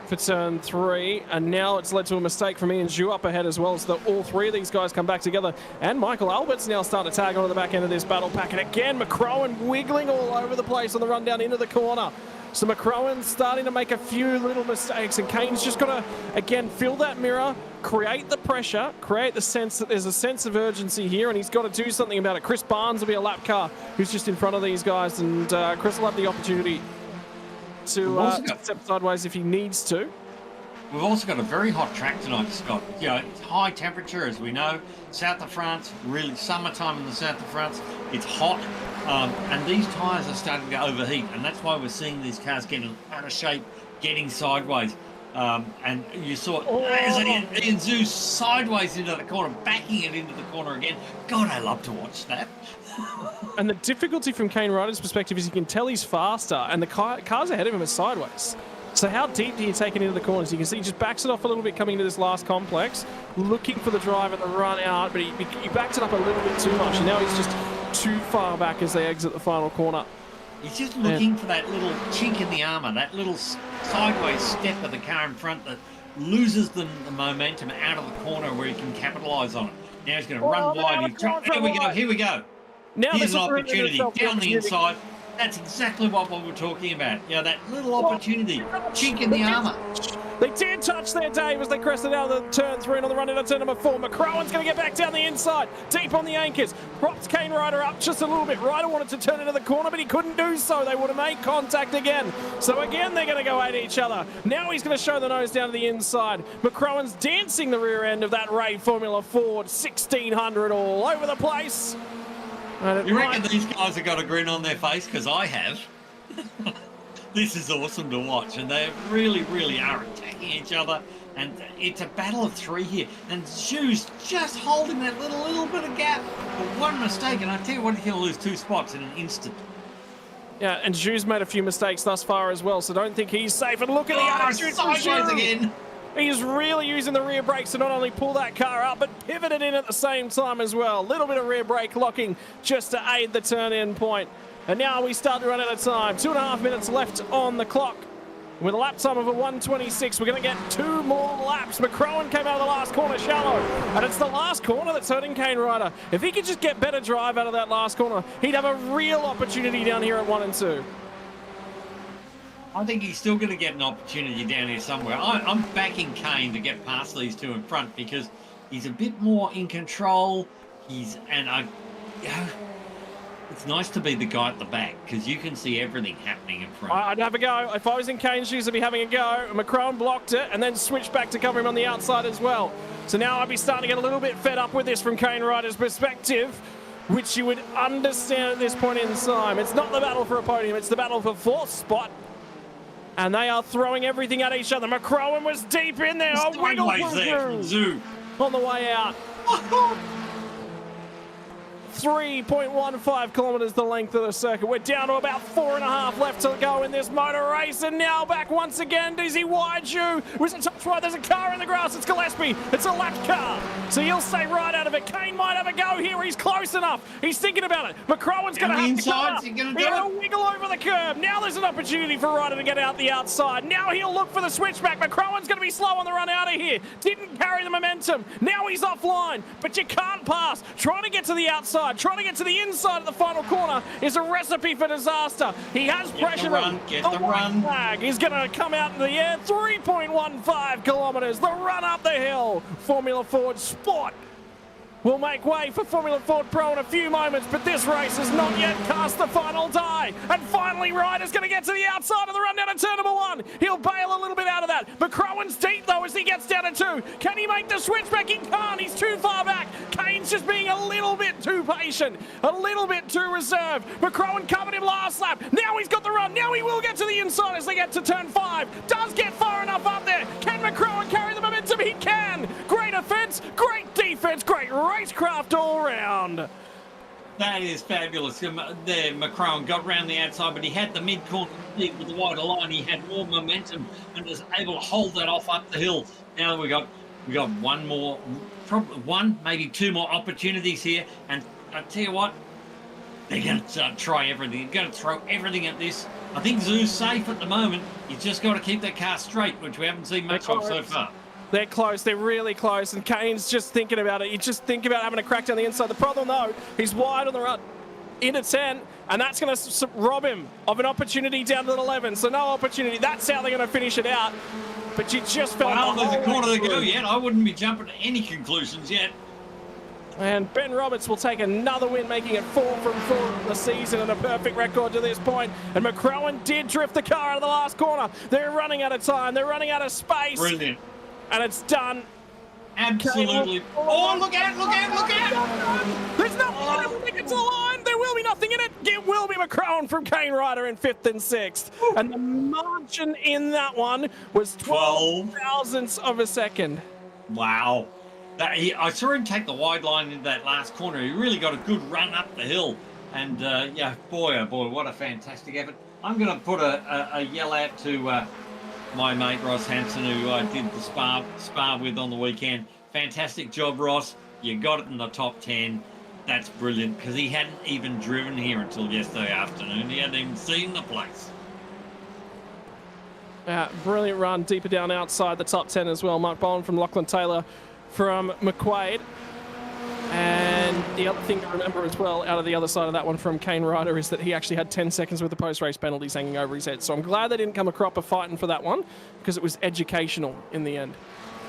for turn 3. And now it's led to a mistake from Ian Zhu up ahead as well, so that all three of these guys come back together. And Michael Albert's now starting to tag onto the back end of this battle pack. And again, McCrowan wiggling all over the place on the run down into the corner. So McCrowan's starting to make a few little mistakes, and Kane's just got to, again, fill that mirror, create the pressure, create the sense that there's a sense of urgency here, and he's got to do something about it. Chris Barnes will be a lap car who's just in front of these guys, and Chris will have the opportunity to step sideways if he needs to. We've also got a very hot track tonight, Scott. It's high temperature, as we know. South of France, really summertime in the south of France. It's hot, and these tyres are starting to overheat, and that's why we're seeing these cars getting out of shape, getting sideways. And you saw Ian Zhu sideways into the corner, backing it into the corner again. God, I love to watch that. And the difficulty from Kane Ryder's perspective is you can tell he's faster, and the cars ahead of him are sideways. So how deep do you take it into the corners? You can see he just backs it off a little bit coming into this last complex, looking for the drive and the run out, but he backs it up a little bit too much, and now he's just too far back as they exit the final corner. He's just looking for that little chink in the armour, that little sideways step of the car in front that loses the momentum out of the corner where he can capitalise on it. Now he's going to run wide. Here we go. Now here's an opportunity down the inside. That's exactly what we're talking about. That little opportunity, chink in the armour. They did touch their Dave as they crested out of the turn 3 and on the run into turn number 4. McCrowan's going to get back down the inside, deep on the anchors. Props Kane Ryder up just a little bit. Ryder wanted to turn into the corner, but he couldn't do so. They would have made contact again. So again, they're going to go at each other. Now he's going to show the nose down to the inside. McCrowan's dancing the rear end of that Ray Formula Ford 1600 all over the place. You reckon these guys have got a grin on their face? Because I have. This is awesome to watch, and they really, really are attacking each other, and it's a battle of 3 here, and Zhu's just holding that little bit of gap. But one mistake, and I tell you what, he'll lose 2 spots in an instant. Yeah, and Zhu's made a few mistakes thus far as well, so don't think he's safe. And look at the attitude from Zhu again. He's really using the rear brakes to not only pull that car up, but pivot it in at the same time as well. A little bit of rear brake locking just to aid the turn-in point. And now we start to run out of time. 2.5 minutes left on the clock. With a lap time of a 1:26, we're going to get 2 more laps. McCrowan came out of the last corner shallow, and it's the last corner that's hurting Kane Ryder. If he could just get better drive out of that last corner, he'd have a real opportunity down here at 1 and 2. I think he's still going to get an opportunity down here somewhere. I'm backing Kane to get past these 2 in front because he's a bit more in control. It's nice to be the guy at the back because you can see everything happening in front. I'd have a go. If I was in Kane's shoes, I'd be having a go. McCrowan blocked it and then switched back to cover him on the outside as well. So now I'd be starting to get a little bit fed up with this from Kane Ryder's perspective, which you would understand at this point in time. It's not the battle for a podium, it's the battle for 4th spot. And they are throwing everything at each other. McCrowan was deep in there. Oh, wiggle from Zhu on the way out. 3.15 kilometers the length of the circuit. We're down to about 4.5 left to go in this motor race, and now back once again. Dizzy Wide-Shoe was a touch right. There's a car in the grass. It's Gillespie. It's a lap car, so he'll stay right out of it. Kane might have a go here. He's close enough. He's thinking about it. McCrowan's going to have to come up. He's going to wiggle over the curb. Now there's an opportunity for Ryder to get out the outside. Now he'll look for the switchback. McCrowan's going to be slow on the run out of here. Didn't carry the momentum. Now he's offline, but you can't pass. Trying to get to the outside, trying to get to the inside of the final corner is a recipe for disaster. He has pressure. Get the run. Flag is going to come out in the air. 3.15 kilometers. The run up the hill. Formula Ford Sport will make way for Formula Ford Pro in a few moments, but this race has not yet cast the final die. And finally, Ryder's going to get to the outside of the run down to turn number 1. He'll bail a little bit out of that. McCrowan's deep, though, as he gets down to 2. Can he make the switch back? He can't. He's too far back. Kane's just being a little bit too patient, a little bit too reserved. McCrowan covered him last lap. Now he's got the run. Now he will get to the inside as they get to turn 5. Does get far enough up there. Can McCrowan carry the momentum? He can. Great offense, great defense, great racecraft all round. That is fabulous. There, McCrowan got round the outside, but he had the mid-corner with the wider line. He had more momentum and was able to hold that off up the hill. Now we got one more, probably one, maybe 2 more opportunities here. And I tell you what, they're going to try everything. They're going to throw everything at this. I think Zhu's safe at the moment. He's just got to keep that car straight, which we haven't seen much of so far. They're close. They're really close. And Kane's just thinking about it. You just think about having a crack down the inside. The problem, though, he's wide on the run into 10, and that's going to rob him of an opportunity down to 11. So no opportunity. That's how they're going to finish it out. But you just felt... Well, there's a corner to go yet. I wouldn't be jumping to any conclusions yet. And Ben Roberts will take another win, making it 4 from 4 in the season and a perfect record to this point. And McCrowan did drift the car out of the last corner. They're running out of time. They're running out of space. Brilliant. And it's done. Absolutely. Oh, look out, look out, look out. There's nothing in it. They get to the line. There will be nothing in it. It will be McCrowan from Kane Ryder in 5th and 6th. And the margin in that one was 12 thousandths of a second. Wow. I saw him take the wide line into that last corner. He really got a good run up the hill. And, yeah, boy, oh boy, what a fantastic effort. I'm going to put a yell out to my mate Ross Hanson, who I did the spa with on the weekend. Fantastic job, Ross. You got it in the top 10. That's brilliant, because he hadn't even driven here until yesterday afternoon. He hadn't even seen the place. Brilliant run deeper down outside the top 10 as well. Mark Bowen from Lachlan Taylor from McQuaid. And the other thing to remember as well, out of the other side of that one from Kane Ryder, is that he actually had 10 seconds worth of post-race penalties hanging over his head. So I'm glad they didn't come a cropper fighting for that one, because it was educational in the end.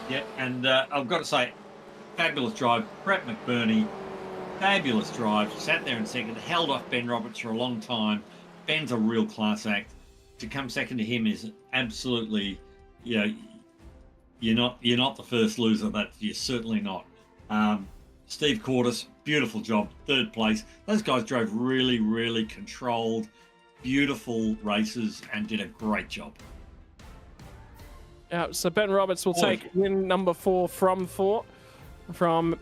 Yeah, and I've got to say, fabulous drive. Brett McBurney, fabulous drive. Sat there in second, held off Ben Roberts for a long time. Ben's a real class act. To come second to him is absolutely, you know, you're not the first loser. That you're certainly not. Steve Cordes, beautiful job, third place. Those guys drove really, really controlled, beautiful races and did a great job. So Ben Roberts will take win number 4 from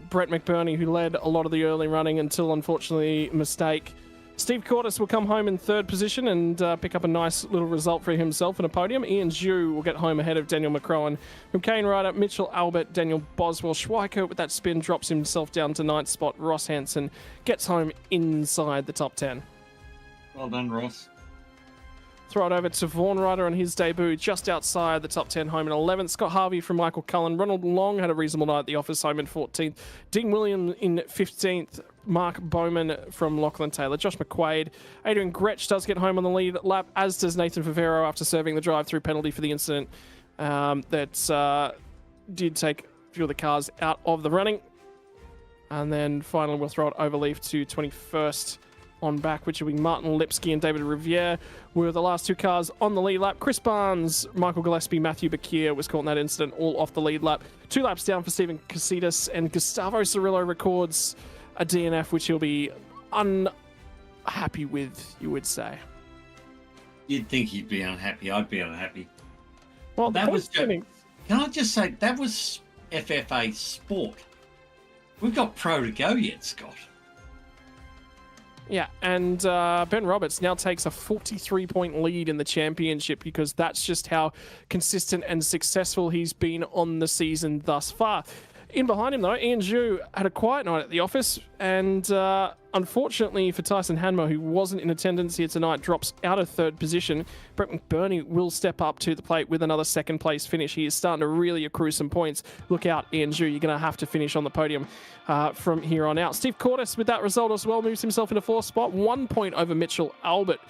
Brett McBurney, who led a lot of the early running until, unfortunately, mistake. Steve Cordes will come home in 3rd position and pick up a nice little result for himself in a podium. Ian Zhu will get home ahead of Daniel McCrowan. From Kane Ryder, Mitchell Albert, Daniel Boswell. Schweikert with that spin drops himself down to 9th spot. Ross Hansen gets home inside the top 10. Well done, Ross. Throw it over to Vaughan Ryder on his debut, just outside the top 10, home in 11th. Scott Harvey from Michael Cullen. Ronald Long had a reasonable night at the office, home in 14th. Dean Williams in 15th. Mark Bowman from Lachlan Taylor. Josh McQuaid. Adrian Gretsch does get home on the lead lap, as does Nathan Favero after serving the drive-through penalty for the incident that did take a few of the cars out of the running. And then finally we'll throw it over leaf to 21st on back, which will be Martin Lipsky and David Riviere, were the last 2 cars on the lead lap. Chris Barnes, Michael Gillespie, Matthew Bakir was caught in that incident, all off the lead lap. 2 laps down for Stephen Casitas, and Gustavo Cirillo records a DNF, which he'll be unhappy with, you would say. You'd think he'd be unhappy. I'd be unhappy. Well, that was can I just say, that was FFA Sport. We've got Pro to go yet, Scott. Yeah, and Ben Roberts now takes a 43-point lead in the championship, because that's just how consistent and successful he's been on the season thus far. In behind him, though, Ian Zhu had a quiet night at the office, and unfortunately for Tyson Hanmo, who wasn't in attendance here tonight, drops out of 3rd position. Brett McBurney will step up to the plate with another 2nd place finish. He is starting to really accrue some points. Look out, Ian Zhu, you're going to have to finish on the podium from here on out. Steve Cordes, with that result as well, moves himself into 4th spot, 1 point over Mitchell Albert.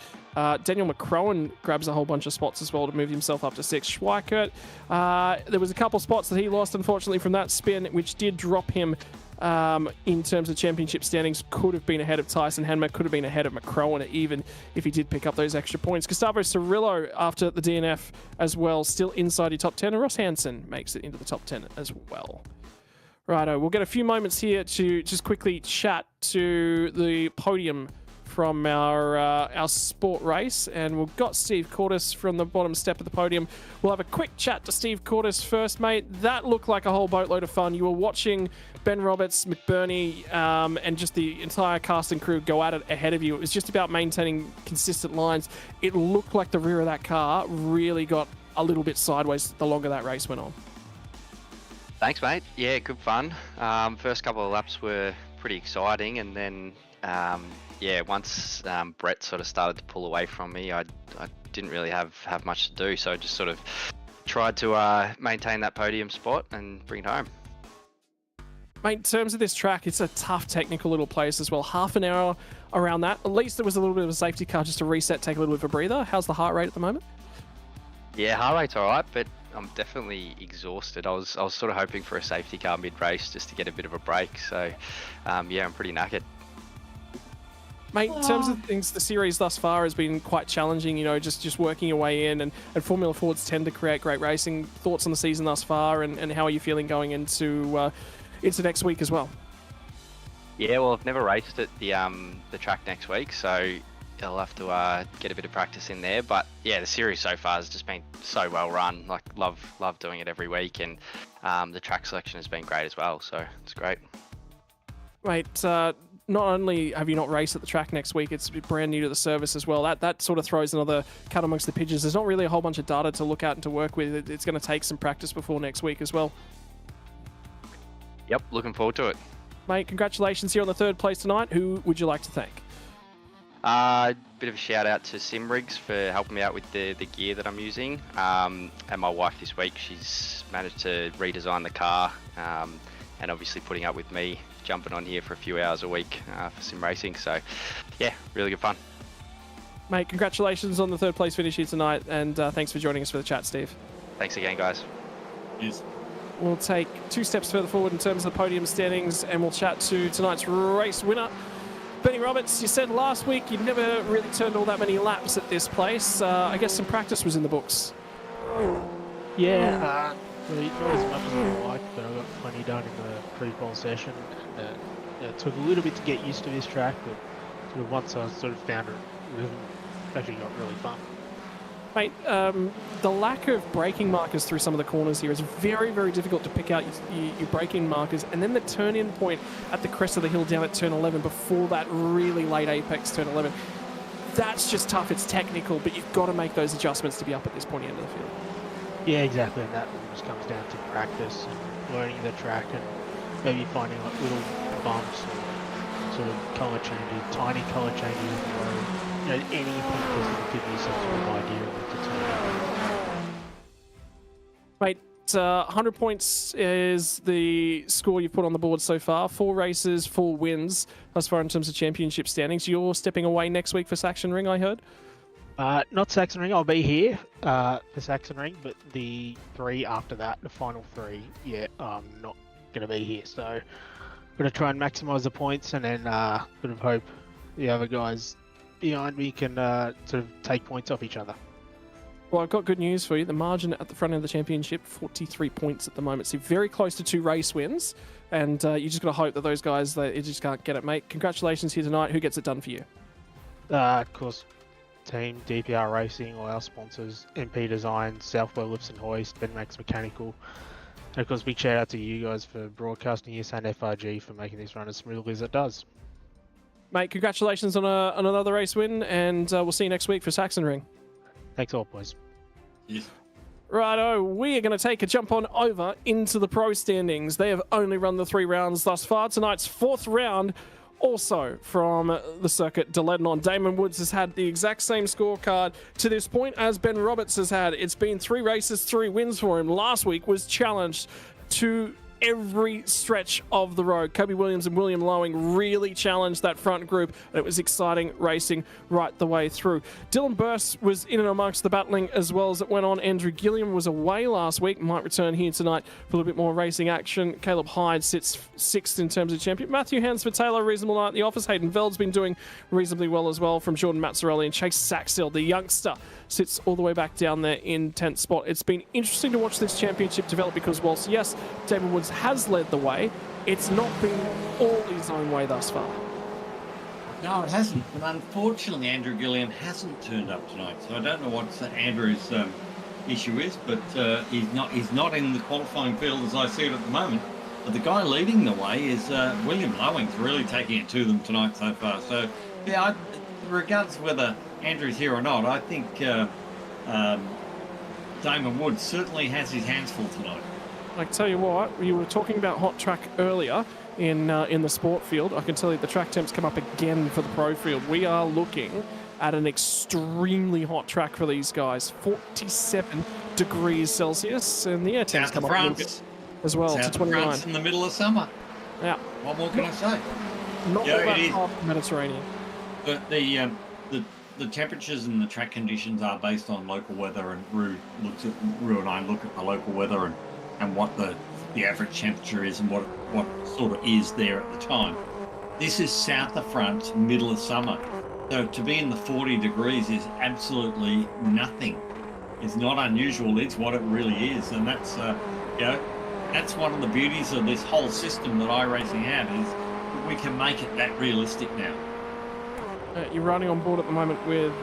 Daniel McCrowan grabs a whole bunch of spots as well to move himself up to 6th. Schweikert, there was a couple spots that he lost, unfortunately, from that spin, which did drop him in terms of championship standings. Could have been ahead of Tyson Hanma, could have been ahead of McCrowan, even if he did pick up those extra points. Gustavo Cirillo, after the DNF as well, still inside your top 10, and Ross Hansen makes it into the top 10 as well. Righto, we'll get a few moments here to just quickly chat to the podium from our sport race, and we've got Steve Cordes from the bottom step of the podium. We'll have a quick chat to Steve Cordes first, mate. That looked like a whole boatload of fun. You were watching Ben Roberts, McBurney, and just the entire cast and crew go at it ahead of you. It was just about maintaining consistent lines. It looked like the rear of that car really got a little bit sideways the longer that race went on. Thanks, mate. Yeah, good fun. First couple of laps were pretty exciting, and then once Brett sort of started to pull away from me, I didn't really have much to do, so I just sort of tried to maintain that podium spot and bring it home. Mate, in terms of this track, it's a tough technical little place as well. Half an hour around that. At least there was a little bit of a safety car just to reset, take a little bit of a breather. How's the heart rate at the moment? Yeah, heart rate's all right, but I'm definitely exhausted. I was sort of hoping for a safety car mid-race just to get a bit of a break. So, I'm pretty knackered. Mate, in terms of things, the series thus far has been quite challenging, just working your way in, and Formula Fords tend to create great racing. Thoughts on the season thus far, and how are you feeling going into next week as well? Yeah, well, I've never raced at the track next week, so I'll have to get a bit of practice in there. But yeah, the series so far has just been so well run. Like, love doing it every week, and the track selection has been great as well, so it's great. Mate, not only have you not raced at the track next week, it's brand new to the service as well. That sort of throws another cut amongst the pigeons. There's not really a whole bunch of data to look at and to work with. It's going to take some practice before next week as well. Yep, looking forward to it. Mate, congratulations here on the 3rd place tonight. Who would you like to thank? Bit of a shout out to SimRigs for helping me out with the gear that I'm using. And my wife this week, she's managed to redesign the car, and obviously putting up with me jumping on here for a few hours a week for sim racing. So, yeah, really good fun. Mate, congratulations on the third place finish here tonight, and thanks for joining us for the chat, Steve. Thanks again, guys. Yes. We'll take 2 steps further forward in terms of the podium standings, and we'll chat to tonight's race winner. Benny Roberts, you said last week you'd never really turned all that many laps at this place. I guess some practice was in the books. Yeah, really not as much as I would like, but I got plenty done in the pre-qual session. It took a little bit to get used to this track, but sort of once I sort of found it, it actually got really fun. Mate, the lack of braking markers through some of the corners here is very, very difficult to pick out your braking markers, and then the turn-in point at the crest of the hill down at turn 11 before that really late apex turn 11. That's just tough. It's technical, but you've got to make those adjustments to be up at this pointy end of the field. Yeah, exactly, and that just comes down to practice and learning the track and maybe finding like little bumps or sort of colour changes, tiny colour changes in the road. You know, anything just to give you some sort of idea of what to turn. Mate, 100 points is the score you've put on the board so far. 4 races, 4 wins thus far in terms of championship standings. You're stepping away next week for Saxon Ring, I heard? Not Saxon Ring, I'll be here for Saxon Ring, but the 3 after that, the final 3, yeah, I'm not going to be here. So I'm going to try and maximise the points and then sort of hope the other guys behind me can sort of take points off each other. Well, I've got good news for you. The margin at the front end of the championship, 43 points at the moment. So very close to 2 race wins. And you just got to hope that those guys, they just can't get it, mate. Congratulations here tonight. Who gets it done for you? Of course, team DPR Racing, all our sponsors, MP Design, Southwell Lifts and Hoist, BenMax Mechanical. And of course, big shout out to you guys for broadcasting this and FRG for making this run as smoothly as it does. Mate, congratulations on another race win, and we'll see you next week for Saxon Ring. Thanks all, boys. Yes. Righto, we are going to take a jump on over into the pro standings. They have only run the 3 rounds thus far. Tonight's 4th round, also from the circuit de Ledenon. Damon Woods has had the exact same scorecard to this point as Ben Roberts has had. It's been 3 races, 3 wins for him. Last week was challenged to every stretch of the road. Kobe Williams and William Lowing really challenged that front group, and it was exciting racing right the way through. Dylan Burst was in and amongst the battling as well as it went on. Andrew Gilliam was away last week, might return here tonight for a little bit more racing action. Caleb Hyde sits 6th in terms of champion. Matthew Hansford Taylor, reasonable night at the office. Hayden Veld's been doing reasonably well as well from Jordan Mazzarelli, and Chase Saxhill, the youngster, sits all the way back down there in 10th spot. It's been interesting to watch this championship develop because whilst, yes, Damon Woods has led the way, it's not been all his own way thus far. No, it hasn't. And unfortunately, Andrew Gilliam hasn't turned up tonight. So I don't know what Andrew's issue is, but he's not in the qualifying field as I see it at the moment. But the guy leading the way is William Lowing's really taking it to them tonight so far. So, yeah, regardless of whether Andrew's here or not, I think Damon Woods certainly has his hands full tonight. I tell you what, you were talking about hot track earlier in the sport field. I can tell you the track temps come up again for the pro field. We are looking at an extremely hot track for these guys. 47 degrees Celsius, and the air temps come up a little bit as well to 29. France in the middle of summer. Yeah. What more can I say? Not all that hot Mediterranean. But the temperatures and the track conditions are based on local weather, and Rue and I look at the local weather and what the average temperature is and what sort of is there at the time. This is south of France, middle of summer. So to be in the 40 degrees is absolutely nothing. It's not unusual, it's what it really is. And that's that's one of the beauties of this whole system that iRacing have, is we can make it that realistic now. You're riding on board at the moment with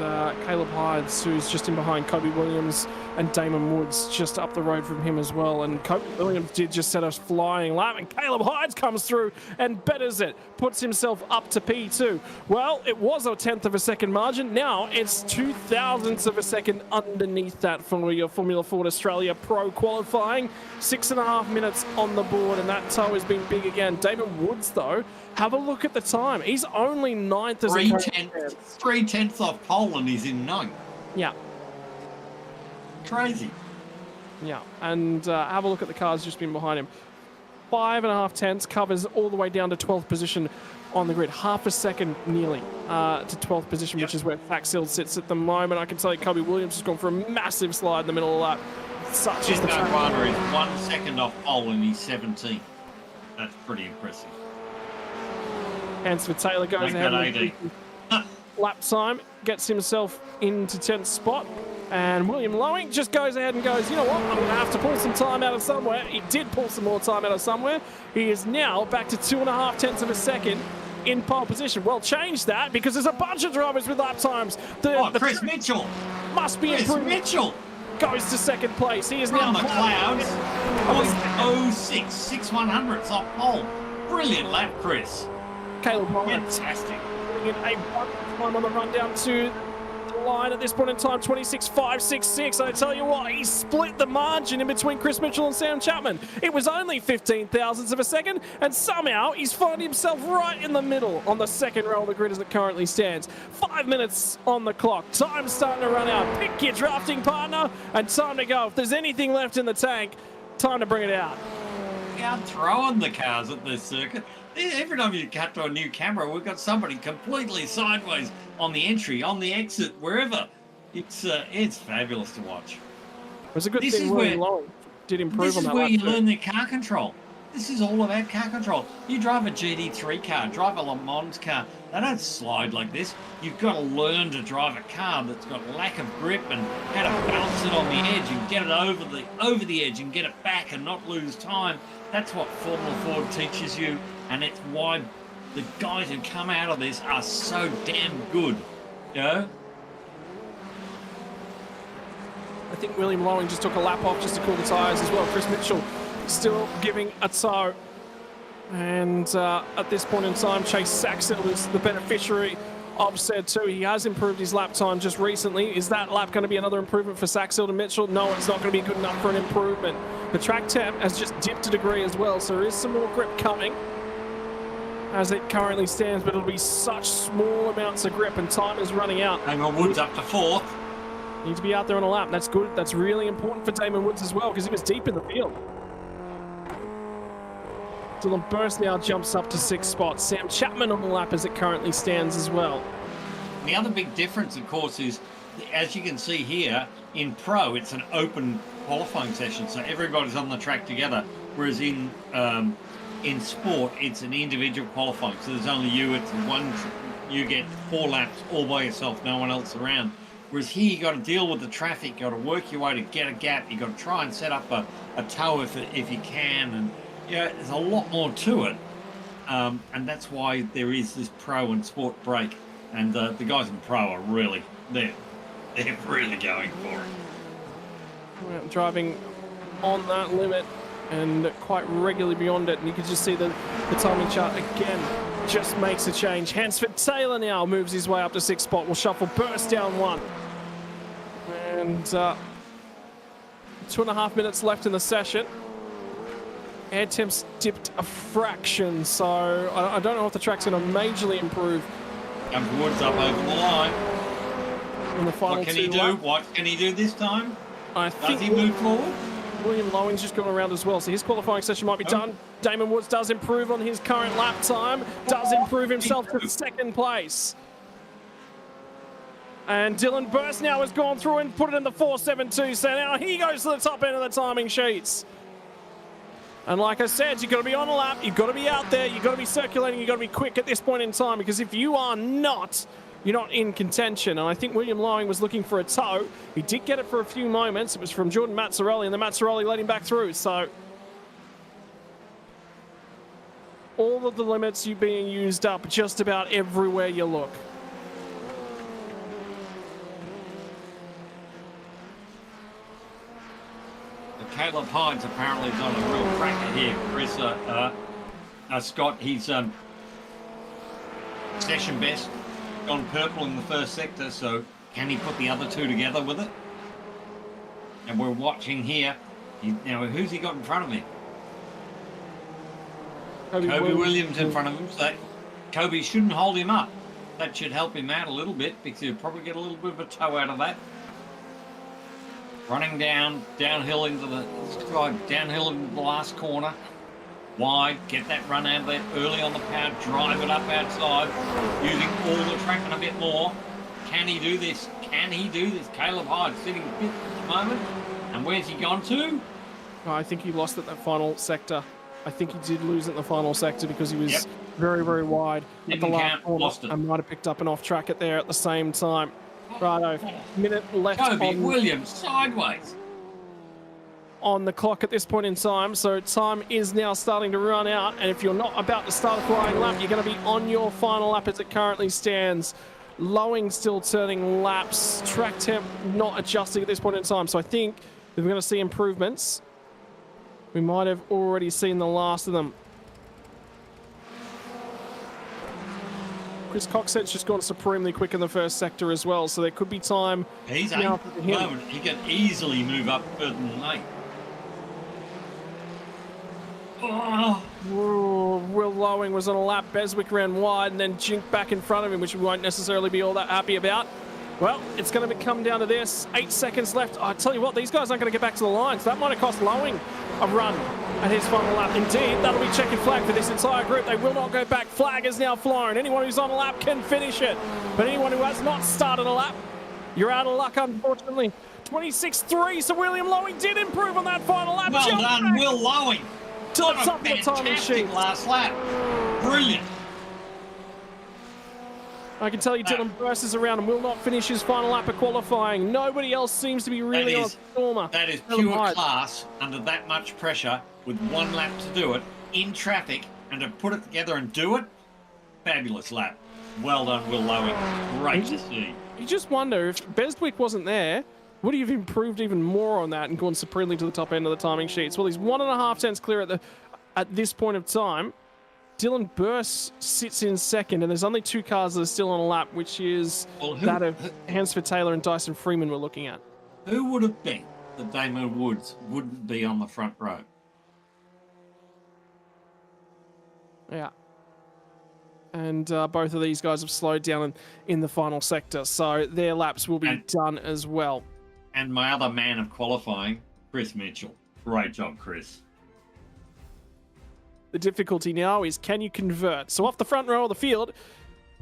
Caleb Hydes, who's just in behind Kobe Williams, and Damon Woods just up the road from him as well. And Kobe Williams did just set us flying lap, and Caleb Hydes comes through and betters it, puts himself up to P2. Well, it was a 10th of a second margin. Now it's 0.02 of a second underneath that for your Formula Ford Australia Pro qualifying. 6.5 minutes on the board, and that toe has been big again. Damon Woods, though, have a look at the time. He's only 9th as a 3/10 off pole, and he's in 9th. Yeah. Crazy. Yeah, and have a look at the cars just been behind him. 5.5 tenths, covers all the way down to 12th position on the grid. Half a second nearly to 12th position, which is where Faxil sits at the moment. I can tell you Kobe Williams has gone for a massive slide in the middle of the lap. Such is the track. Runner is 1 second off pole and he's 17. That's pretty impressive. Hansford Taylor goes ahead lap time, gets himself into 10th spot. And William Lowing just goes ahead and goes, you know what, I'm going to have to pull some time out of somewhere. He did pull some more time out of somewhere. He is now back to 2.5 tenths of a second in pole position. Well, change that because there's a bunch of drivers with lap times. Chris Mitchell. Must be improved. Mitchell goes to second place. He is now on the clouds. 0.06, 6/100ths off pole. Brilliant lap, Chris. Caleb Ryan. Fantastic. In a time on the run down to the line at this point in time, 26.566. I tell you what, he split the margin in between Chris Mitchell and Sam Chapman. It was only 15 thousandths of a second, and somehow he's found himself right in the middle on the second row of the grid as it currently stands. 5 minutes on the clock. Time's starting to run out. Pick your drafting partner, and time to go. If there's anything left in the tank, time to bring it out. Yeah, throwing the cars at this circuit. Every time you cut to a new camera, we've got somebody completely sideways on the entry, on the exit, wherever. It's fabulous to watch. It was a good thing William Lowing did improve on that. This is where you learn the car control. This is all about car control. You drive a GT3 car, drive a Le Mans car. They don't slide like this. You've got to learn to drive a car that's got lack of grip and how to balance it on the edge and get it over the edge and get it back and not lose time. That's what Formula Ford teaches you, and it's why the guys who come out of this are so damn good, you know? I think William Lowing just took a lap off just to cool the tyres as well. Chris Mitchell still giving a tow. And at this point in time, Chase Saxell is the beneficiary of said too. He has improved his lap time just recently. Is that lap going to be another improvement for Saxell to Mitchell? No, it's not going to be good enough for an improvement. The track temp has just dipped a degree as well, so there is some more grip coming as it currently stands, but it'll be such small amounts of grip and time is running out. Damon Woods up to 4th. Need to be out there on a lap. That's good. That's really important for Damon Woods as well because he was deep in the field. Dylan Burst now jumps up to 6th spot. Sam Chapman on the lap as it currently stands as well. The other big difference, of course, is, as you can see here, in Pro, it's an open qualifying session, so everybody's on the track together, whereas in Sport, it's an individual qualifying, so there's only you. It's you get 4 laps all by yourself, no one else around. Whereas here, you got to deal with the traffic, you got to work your way to get a gap, you got to try and set up a tow if you can, and yeah, there's a lot more to it, and that's why there is this Pro and Sport break. And the guys in Pro are really, they're really going for it. We're driving on that limit and quite regularly beyond it, and you can just see the timing chart again just makes a change. Hansford Taylor now moves his way up to 6th spot. Will shuffle Burst down 1. And 2.5 minutes left in the session. Air temps dipped a fraction, so I don't know if the track's going to majorly improve. Comes Woods up over the line. In the final what can he do? laps. What can he do this time? Does he move forward? William Lowing's just gone around as well, so his qualifying session might be done. Damon Woods does improve on his current lap time, does improve himself to 2nd place. And Dylan Burst now has gone through and put it in the 4.72, so now he goes to the top end of the timing sheets. And like I said, you've got to be on a lap, you've got to be out there, you've got to be circulating, you've got to be quick at this point in time, because if you are not, you're not in contention. And I think William Lowing was looking for a tow. He did get it for a few moments. It was from Jordan Mazzarelli, and the Mazzarelli let him back through. So all of the limits are being used up just about everywhere you look. Caleb Hines apparently is on a real cracker here. Chris Scott, he's session best, gone purple in the first sector, so can he put the other 2 together with it? And we're watching here. Now, who's he got in front of him? Kobe Williams in front of him. So Kobe shouldn't hold him up. That should help him out a little bit because he'll probably get a little bit of a tow out of that. Running downhill into the last corner. wide, get that run out of there early on the power, drive it up outside, using all the track and a bit more. Can he do this? Can he do this? Caleb Hyde sitting fifth at the moment. And where's he gone to? Oh, I think he lost at that final sector. I think he did lose at the final sector because he was very, very wide at the last corner. Lost it. I might have picked up an off track at there at the same time. Righto, minute left Kobe Williams sideways on the clock at this point in time, so time is now starting to run out, and if you're not about to start a flying lap, you're going to be on your final lap as it currently stands. Lowing still turning laps, track temp not adjusting at this point in time, so I think we're going to see improvements. We might have already seen the last of them. Chris Coxett's just gone supremely quick in the first sector as well, so there could be time. He's eighth at the moment. He can easily move up further than 8. Oh. Will Lowing was on a lap. Beswick ran wide and then jinked back in front of him, which we won't necessarily be all that happy about. Well, it's going to come down to this. 8 seconds left. I tell you what, these guys aren't going to get back to the line, so that might have cost Lowing a run at his final lap. Indeed, that'll be checking flag for this entire group. They will not go back. Flag is now flown. Anyone who's on a lap can finish it, but anyone who has not started a lap, you're out of luck, unfortunately. 26.3, so William Lowing did improve on that final lap. Well done, Will Lowing. To the top of the timing sheet. Last lap. Brilliant. I can tell you Dylan Burst is around and will not finish his final lap of qualifying. Nobody else seems to be really on Stormer. That is pure class under that much pressure with 1 lap to do it in traffic and to put it together and do it. Fabulous lap. Well done, Will Lowing. Great to see. You just wonder if Beswick wasn't there, would he have improved even more on that and gone supremely to the top end of the timing sheets? Well, he's 1.5 tenths clear at this point of time. Dylan Burst sits in second, and there's only 2 cars that are still on a lap, which is that of Hansford Taylor and Dyson Freeman we're looking at. Who would have bet that Damon Woods wouldn't be on the front row? Yeah. And both of these guys have slowed down in the final sector, so their laps will be done as well. And my other man of qualifying, Chris Mitchell. Great job, Chris. The difficulty now is, can you convert? So off the front row of the field,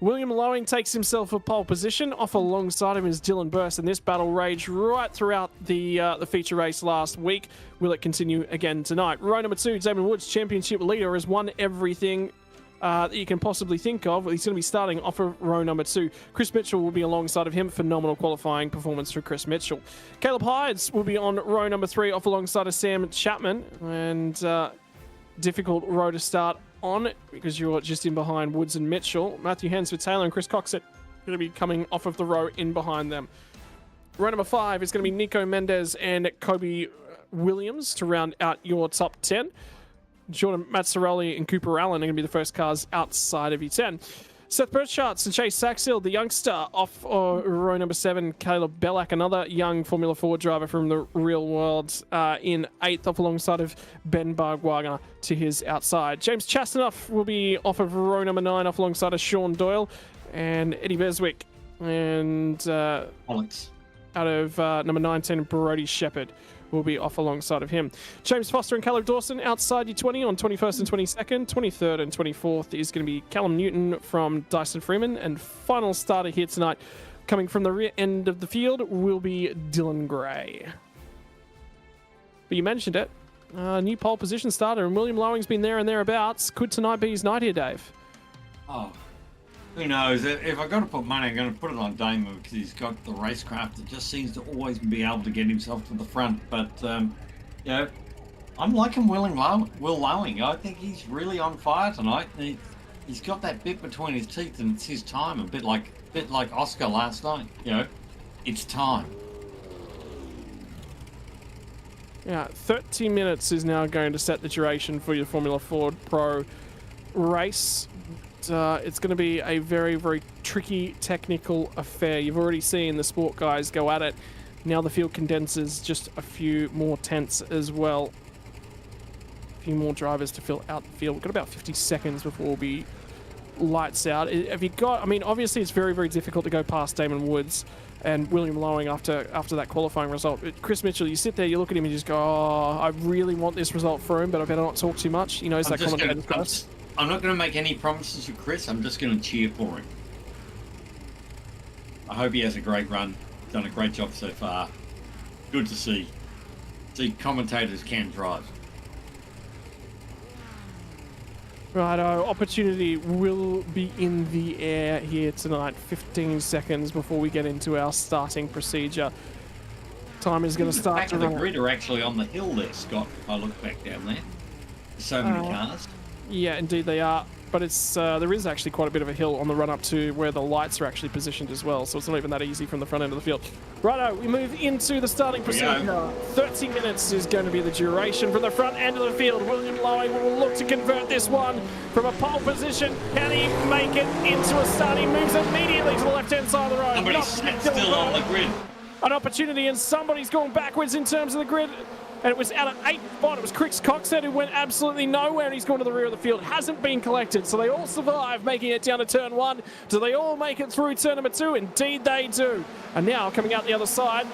William Lowing takes himself a pole position. Off alongside him is Dylan Burst, and this battle raged right throughout the feature race last week. Will it continue again tonight? Row number 2, Damon Woods, championship leader, has won everything that you can possibly think of. He's going to be starting off of row number 2. Chris Mitchell will be alongside of him. Phenomenal qualifying performance for Chris Mitchell. Caleb Hydes will be on row number 3 off alongside of Sam Chapman, and difficult row to start on because you're just in behind Woods and Mitchell. Matthew Hansford Taylor and Chris Coxett going to be coming off of the row in behind them. Row number 5 is going to be Nico Mendez and Kobe Williams to round out your top 10. Jordan Mazzarelli and Cooper Allen are going to be the first cars outside of E10. Seth Burchardt and Chase Saxhill, the youngster, off row number 7. Caleb Bellack, another young Formula 4 driver from the real world, in 8th, off alongside of Ben Bargwagner to his outside. James Chastanoff will be off of row number 9, off alongside of Sean Doyle and Eddie Beswick. And Alex. Out of number 19, Brody Shepherd will be off alongside of him. James Foster and Caleb Dawson outside U20 on 21st and 22nd. 23rd and 24th is going to be Callum Newton from Dyson Freeman. And final starter here tonight, coming from the rear end of the field, will be Dylan Gray. But you mentioned it. New pole position starter, and William Lowing's been there and thereabouts. Could tonight be his night here, Dave? Oh, who knows? If I've got to put money, I'm going to put it on Damon because he's got the racecraft that just seems to always be able to get himself to the front. But, you know, I'm liking Will Lowing. I think he's really on fire tonight. He's got that bit between his teeth, and it's his time, a bit like Oscar last night. You know, it's time. Yeah, 30 minutes is now going to set the duration for your Formula Ford Pro race. It's going to be a very, very tricky technical affair. You've already seen the sport guys go at it. Now the field condenses just a few more tenths as well. A few more drivers to fill out the field. We've got about 50 seconds before we'll be lights out. Have you got? I mean, obviously it's very, very difficult to go past Damon Woods and William Lowing after that qualifying result. Chris Mitchell, you sit there, you look at him, and you just go, "Oh, I really want this result for him, but I better not talk too much." He knows that commentator's close. I'm not going to make any promises for Chris. I'm just going to cheer for him. I hope he has a great run. Done a great job so far. Good to see. See, commentators can drive. Righto, opportunity will be in the air here tonight. 15 seconds before we get into our starting procedure. Time is going to start to run. The run. back of the grid are actually on the hill there, Scott. If I look back down there, there's so many cars. Yeah, indeed they are. But it's there is actually quite a bit of a hill on the run up to where the lights are actually positioned as well, so it's not even that easy from the front end of the field. Righto, we move into the starting procedure. 30 minutes is going to be the duration from the front end of the field. William Lowing will look to convert this one from a pole position. Can he make it into a start? He moves immediately to the left-hand side of the road. Somebody's still on the grid. An opportunity, and somebody's gone backwards in terms of the grid. And it was out of 8th spot. It was Chris Coxhead who went absolutely nowhere, and he's gone to the rear of the field. Hasn't been collected, so they all survive, making it down to turn 1. Do they all make it through turn number 2? Indeed they do. And now, coming out the other side,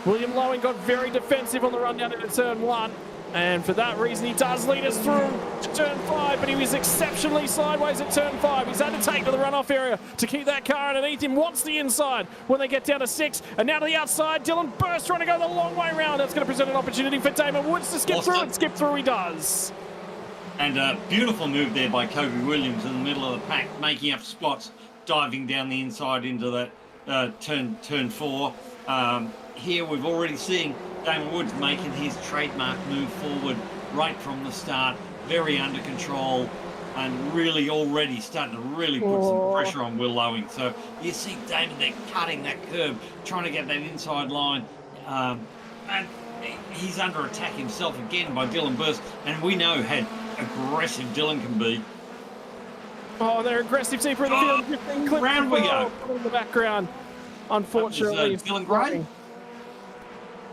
William Lowing got very defensive on the run down into turn 1. And for that reason, he does lead us through to turn 5, but he was exceptionally sideways at turn 5. He's had to take to the runoff area to keep that car underneath him. Wants the inside when they get down to 6. And now to the outside, Dylan Burst trying to go the long way round. That's going to present an opportunity for Damon Woods to skip through, and skip through he does. And a beautiful move there by Kobe Williams in the middle of the pack, making up spots, diving down the inside into that turn 4. Here we've already seen Damon Woods making his trademark move forward right from the start, very under control, and really already starting to really put some pressure on Will Lowing. So you see Damon there cutting that curb, trying to get that inside line, and he's under attack himself again by Dylan Burst, and we know how aggressive Dylan can be. Oh, they're aggressive deeper in the field. Round we go. In the background, unfortunately. Dylan Gray.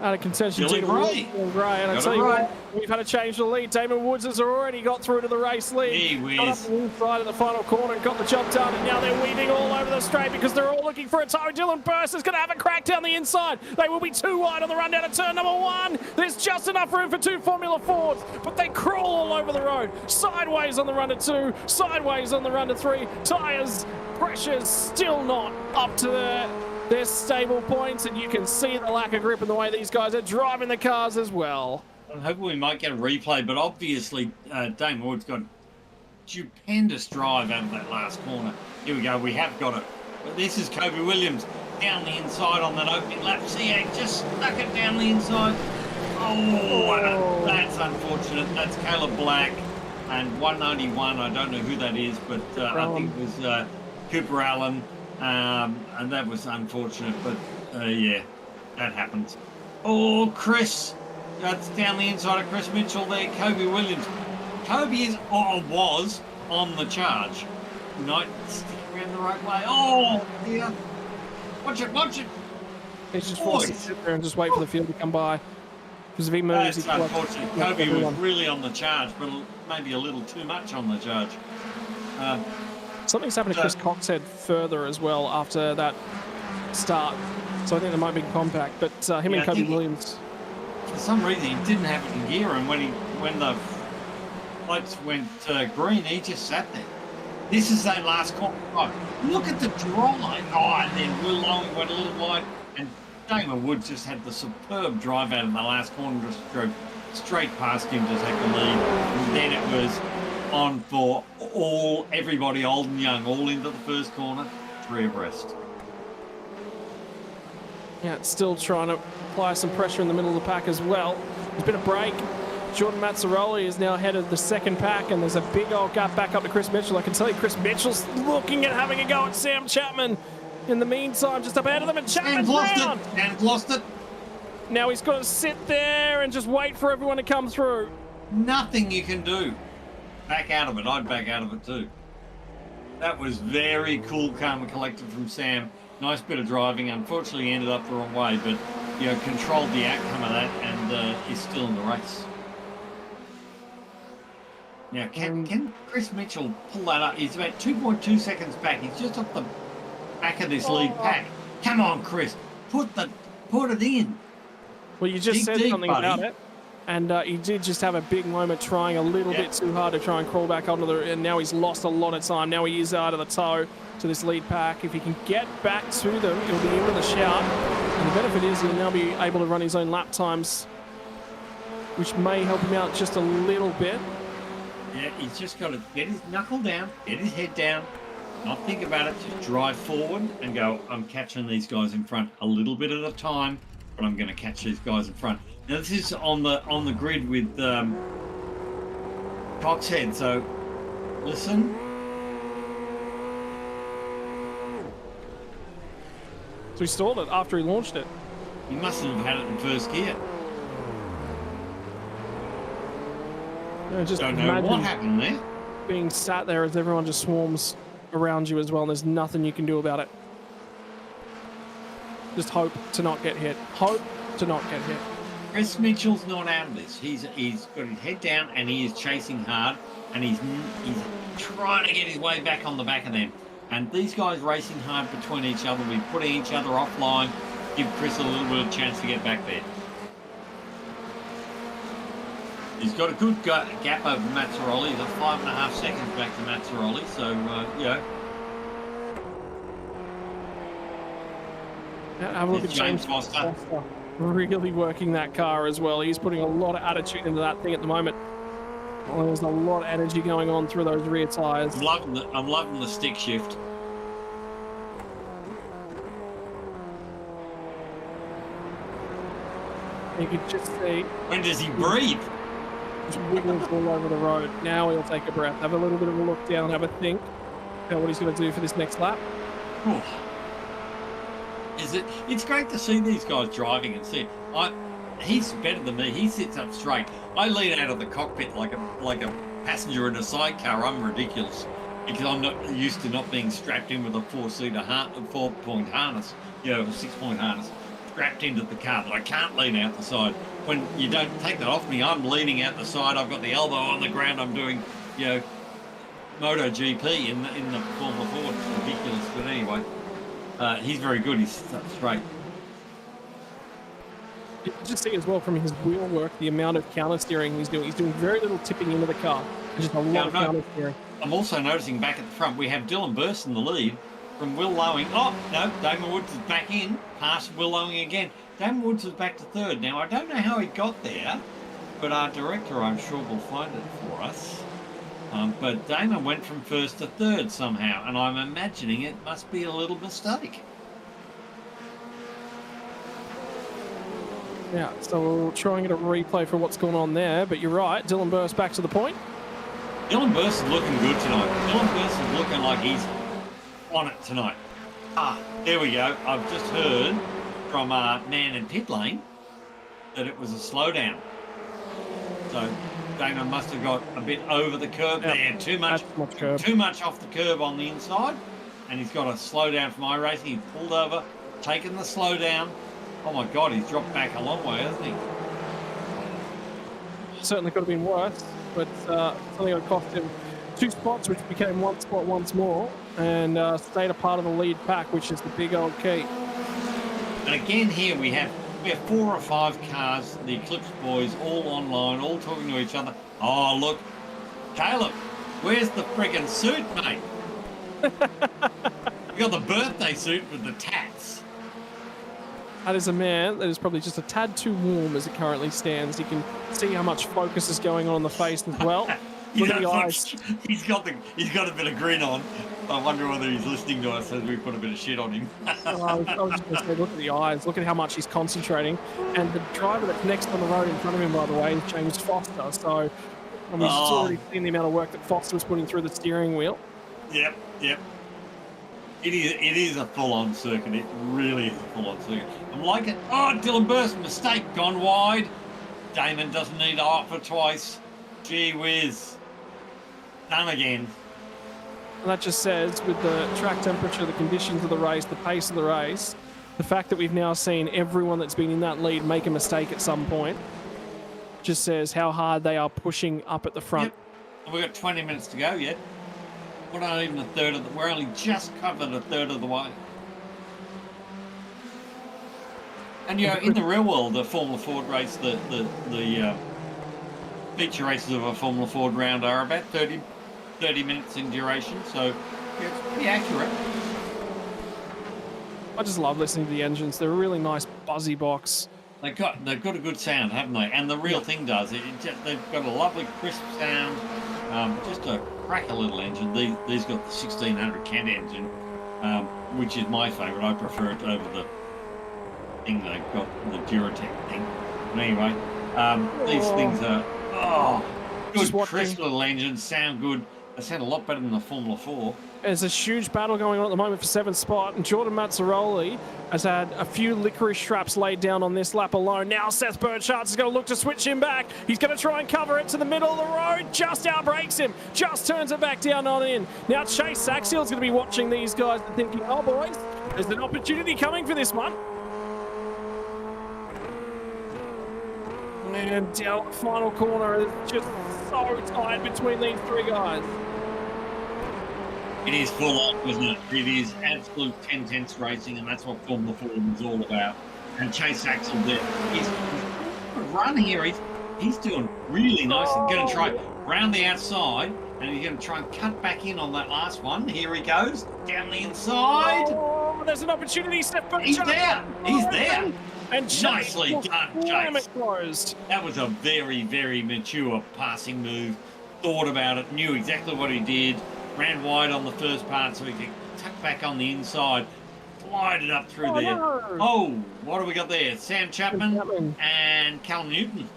Out of contention, Dylan Gray. And I tell you what, we've had a change to the lead. Damon Woods has already got through to the race lead. He got up the inside of the final corner and got the job done. And now they're weaving all over the straight because they're all looking for a toe. Dylan Burst is going to have a crack down the inside. They will be too wide on the run down to turn number 1. There's just enough room for 2 Formula 4s, but they crawl all over the road. Sideways on the run to 2, sideways on the run to 3. Tyres, pressures still not up to their stable points, and you can see the lack of grip in the way these guys are driving the cars as well. I'm hoping we might get a replay, but obviously Damon Woods got a stupendous drive out of that last corner. Here we go, we have got it. But this is Kobe Williams down the inside on that opening lap. See, he just stuck it down the inside. Oh, that's unfortunate. That's Caleb Black and 191. I don't know who that is, but I think it was Cooper Allen. And that was unfortunate, but yeah, that happens. Oh, Chris, that's down the inside of Chris Mitchell there. Kobe Williams. Kobe was on the charge. Not sticking around the right way. Oh, dear. Watch it. He's just forced to sit there and just wait for the field to come by. Because if he moves, that's unfortunate. Kobe was really on the charge, but maybe a little too much on the charge. Something's happened to Chris Coxhead further as well after that start. So I think there might be compact, but him and Kobe Williams. For some reason, he didn't have it in gear, and when the lights went green, he just sat there. This is that last corner. Oh, look at the drive. Oh, and then Will Lowing went a little wide, and Damon Woods just had the superb drive out of the last corner, just drove straight past him to take the lead. And then it was on for everybody old and young, all into the first corner, 3 abreast. Yeah, it's still trying to apply some pressure in the middle of the pack as well. There's been a break. Jordan Mazzaroli is now ahead of the second pack, and there's a big old gap back up to Chris Mitchell. I can tell you Chris Mitchell's looking at having a go at Sam Chapman. In the meantime, just up ahead of them, and Chapman's round. And lost it. Now he's got to sit there and just wait for everyone to come through. Nothing you can do. Back out of it. I'd back out of it too. That was very cool, calm and collected from Sam. Nice bit of driving. Unfortunately, he ended up the wrong way, but controlled the outcome of that and is still in the race. Now, can Chris Mitchell pull that up? He's about 2.2 seconds back. He's just off the back of this lead pack. Come on, Chris. Put it in. Well, you just said something about it. And he did just have a big moment trying a little bit too hard to try and crawl back onto the... And now he's lost a lot of time. Now he is out of the toe to this lead pack. If he can get back to them, he'll be in with a shout. And the benefit is he'll now be able to run his own lap times, which may help him out just a little bit. Yeah, he's just got to get his knuckle down, get his head down, not think about it, just drive forward and go, I'm catching these guys in front a little bit at a time, but I'm going to catch these guys in front. Now, this is on the grid with Coxhead, so listen. So he stalled it after he launched it. He mustn't have had it in first gear. Just don't know what happened there. Being sat there as everyone just swarms around you as well, and there's nothing you can do about it. Just hope to not get hit. Hope to not get hit. Chris Mitchell's not out of this. He's got his head down and he is chasing hard, and he's trying to get his way back on the back of them. And these guys racing hard between each other. We're putting each other offline. Give Chris a little bit of chance to get back there. He's got a good gap over Mazzaroli. He's got 5.5 seconds back to Mazzaroli. So, have a look at James Foster. Really working that car as well. He's putting a lot of attitude into that thing at the moment. Well, there's a lot of energy going on through those rear tyres. I'm loving the stick shift. You can just see. When does he breathe? Just wiggles all over the road. Now he'll take a breath, have a little bit of a look down, have a think about what he's going to do for this next lap. Oh. It's great to see these guys driving and see. He's better than me. He sits up straight. I lean out of the cockpit like a passenger in a sidecar. I'm ridiculous because I'm not used to not being strapped in with a 4-point harness, a 6-point harness strapped into the car. But I can't lean out the side. When you don't take that off me, I'm leaning out the side. I've got the elbow on the ground. I'm doing, MotoGP in the Formula 4. It's ridiculous, but anyway. He's very good. He's straight. You can just see as well from his wheel work the amount of counter steering he's doing. He's doing very little tipping into the car. Just a lot of counter steering. I'm also noticing back at the front we have Dylan Burst in the lead from Will Lowing. Oh no, Damon Woods is back in, past Will Lowing again. Damon Woods is back to third. Now I don't know how he got there, but our director I'm sure will find it for us. But Damon went from first to third somehow, and I'm imagining it must be a little mistake. Yeah, so we'll try and get a replay for what's going on there, but you're right, Dylan Burst back to the point. Dylan Burst is looking good tonight. Dylan Burst is looking like he's on it tonight. There we go. I've just heard from man in pit lane that it was a slowdown. So Damon must have got a bit over the curb there. Too much off the curb on the inside. And he's got a slowdown from iRacing. He's pulled over, taken the slowdown. Oh my God, he's dropped back a long way, hasn't he? Certainly could have been worse, but something that cost him 2 spots, which became 1 spot once more, and stayed a part of the lead pack, which is the big old key. And again here we have 4 or 5 cars, the Eclipse boys, all online, all talking to each other. Oh, look, Caleb, where's the friggin' suit, mate? You got the birthday suit with the tats. That is a man that is probably just a tad too warm as it currently stands. You can see how much focus is going on the face as well. Look at the eyes. He's got a bit of grin on. I wonder whether he's listening to us as we put a bit of shit on him. I was just going to say, look at the eyes. Look at how much he's concentrating. And the driver that's next on the road in front of him, by the way, is James Foster. So we've already seen the amount of work that Foster was putting through the steering wheel. Yep. It is a full-on circuit. It really is a full-on circuit. I'm liking it. Oh, Dylan Burst, mistake, gone wide. Damon doesn't need to offer twice. Gee whiz. Done again. And that just says, with the track temperature, the conditions of the race, the pace of the race, the fact that we've now seen everyone that's been in that lead make a mistake at some point, just says how hard they are pushing up at the front. Yep. We've got 20 minutes to go yet. We're not even a third of we're only just covered a third of the way. And in the real world, the Formula Ford race, the feature races of a Formula Ford round are about 30 minutes in duration, so it's pretty accurate. I just love listening to the engines. They're a really nice buzzy box. They've got a good sound, haven't they? And the real thing does they've got a lovely crisp sound. Just a cracker little engine. These got the 1600 Kent engine, which is my favourite. I prefer it over the thing they've got, the Duratec thing. But anyway, these things are good, crisp little engines. Sound good. They sound a lot better than the Formula 4. There's a huge battle going on at the moment for 7th spot, and Jordan Mazzaroli has had a few licorice traps laid down on this lap alone. Now Seth Burchardt is going to look to switch him back. He's going to try and cover it to the middle of the road. Just outbrakes him. Just turns it back down on in. Now Chase Saxfield's going to be watching these guys and thinking, oh boys, there's an opportunity coming for this one. And down the final corner is just so tight between these three guys. It is full on, isn't it? It is absolute 10-tenths racing, and that's what Formula 4 is all about. And Chase Axel there, he's run here. He's doing really nice. He's going to try round the outside, and he's going to try and cut back in on that last one. Here he goes, down the inside. Oh, there's an opportunity. He's there. He's there. And nicely done, Chase. Closed. That was a very, very mature passing move. Thought about it, knew exactly what he did. Ran wide on the first part so he could tuck back on the inside. Glided up through there. No. Oh, what have we got there? Sam Chapman and Callum Newton.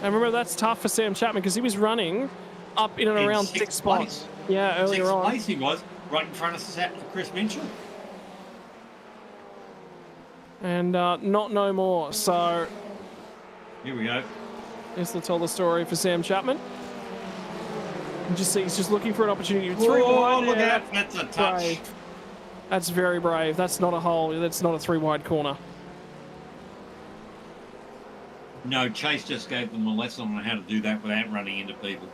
And remember, that's tough for Sam Chapman because he was running up in and around 6th spots. Yeah, earlier on. 6th place he was, right in front of Chris Mitchell. And not no more. So here we go. Here's the tell the story for Sam Chapman. You just see he's just looking for an opportunity. Whoa, look out, that's a touch. Brave. That's very brave. That's not a hole. That's not a 3-wide corner. No, Chase just gave them a lesson on how to do that without running into people.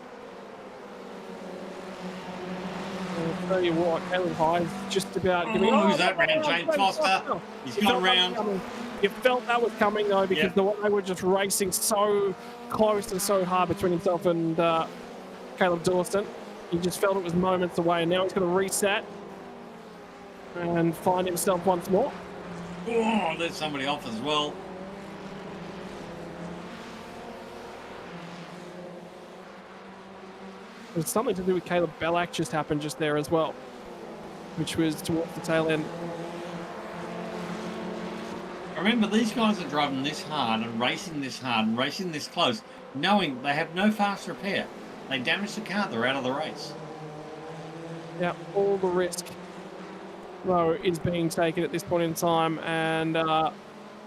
I'll tell you what, Caleb Hyde's just about... who's that round? James Foster. He's gone round. You felt that was coming, though, because the way they were just racing so close and so hard between himself and Caleb Dawson. He just felt it was moments away, and now he's going to reset and find himself once more. Oh, there's somebody off as well. There's something to do with Caleb Bellac just happened just there as well, which was towards the tail end. Remember, these guys are driving this hard and racing this hard and racing this close, knowing they have no fast repair. They damage the car, they're out of the race. Yeah, all the risk, though, is being taken at this point in time. And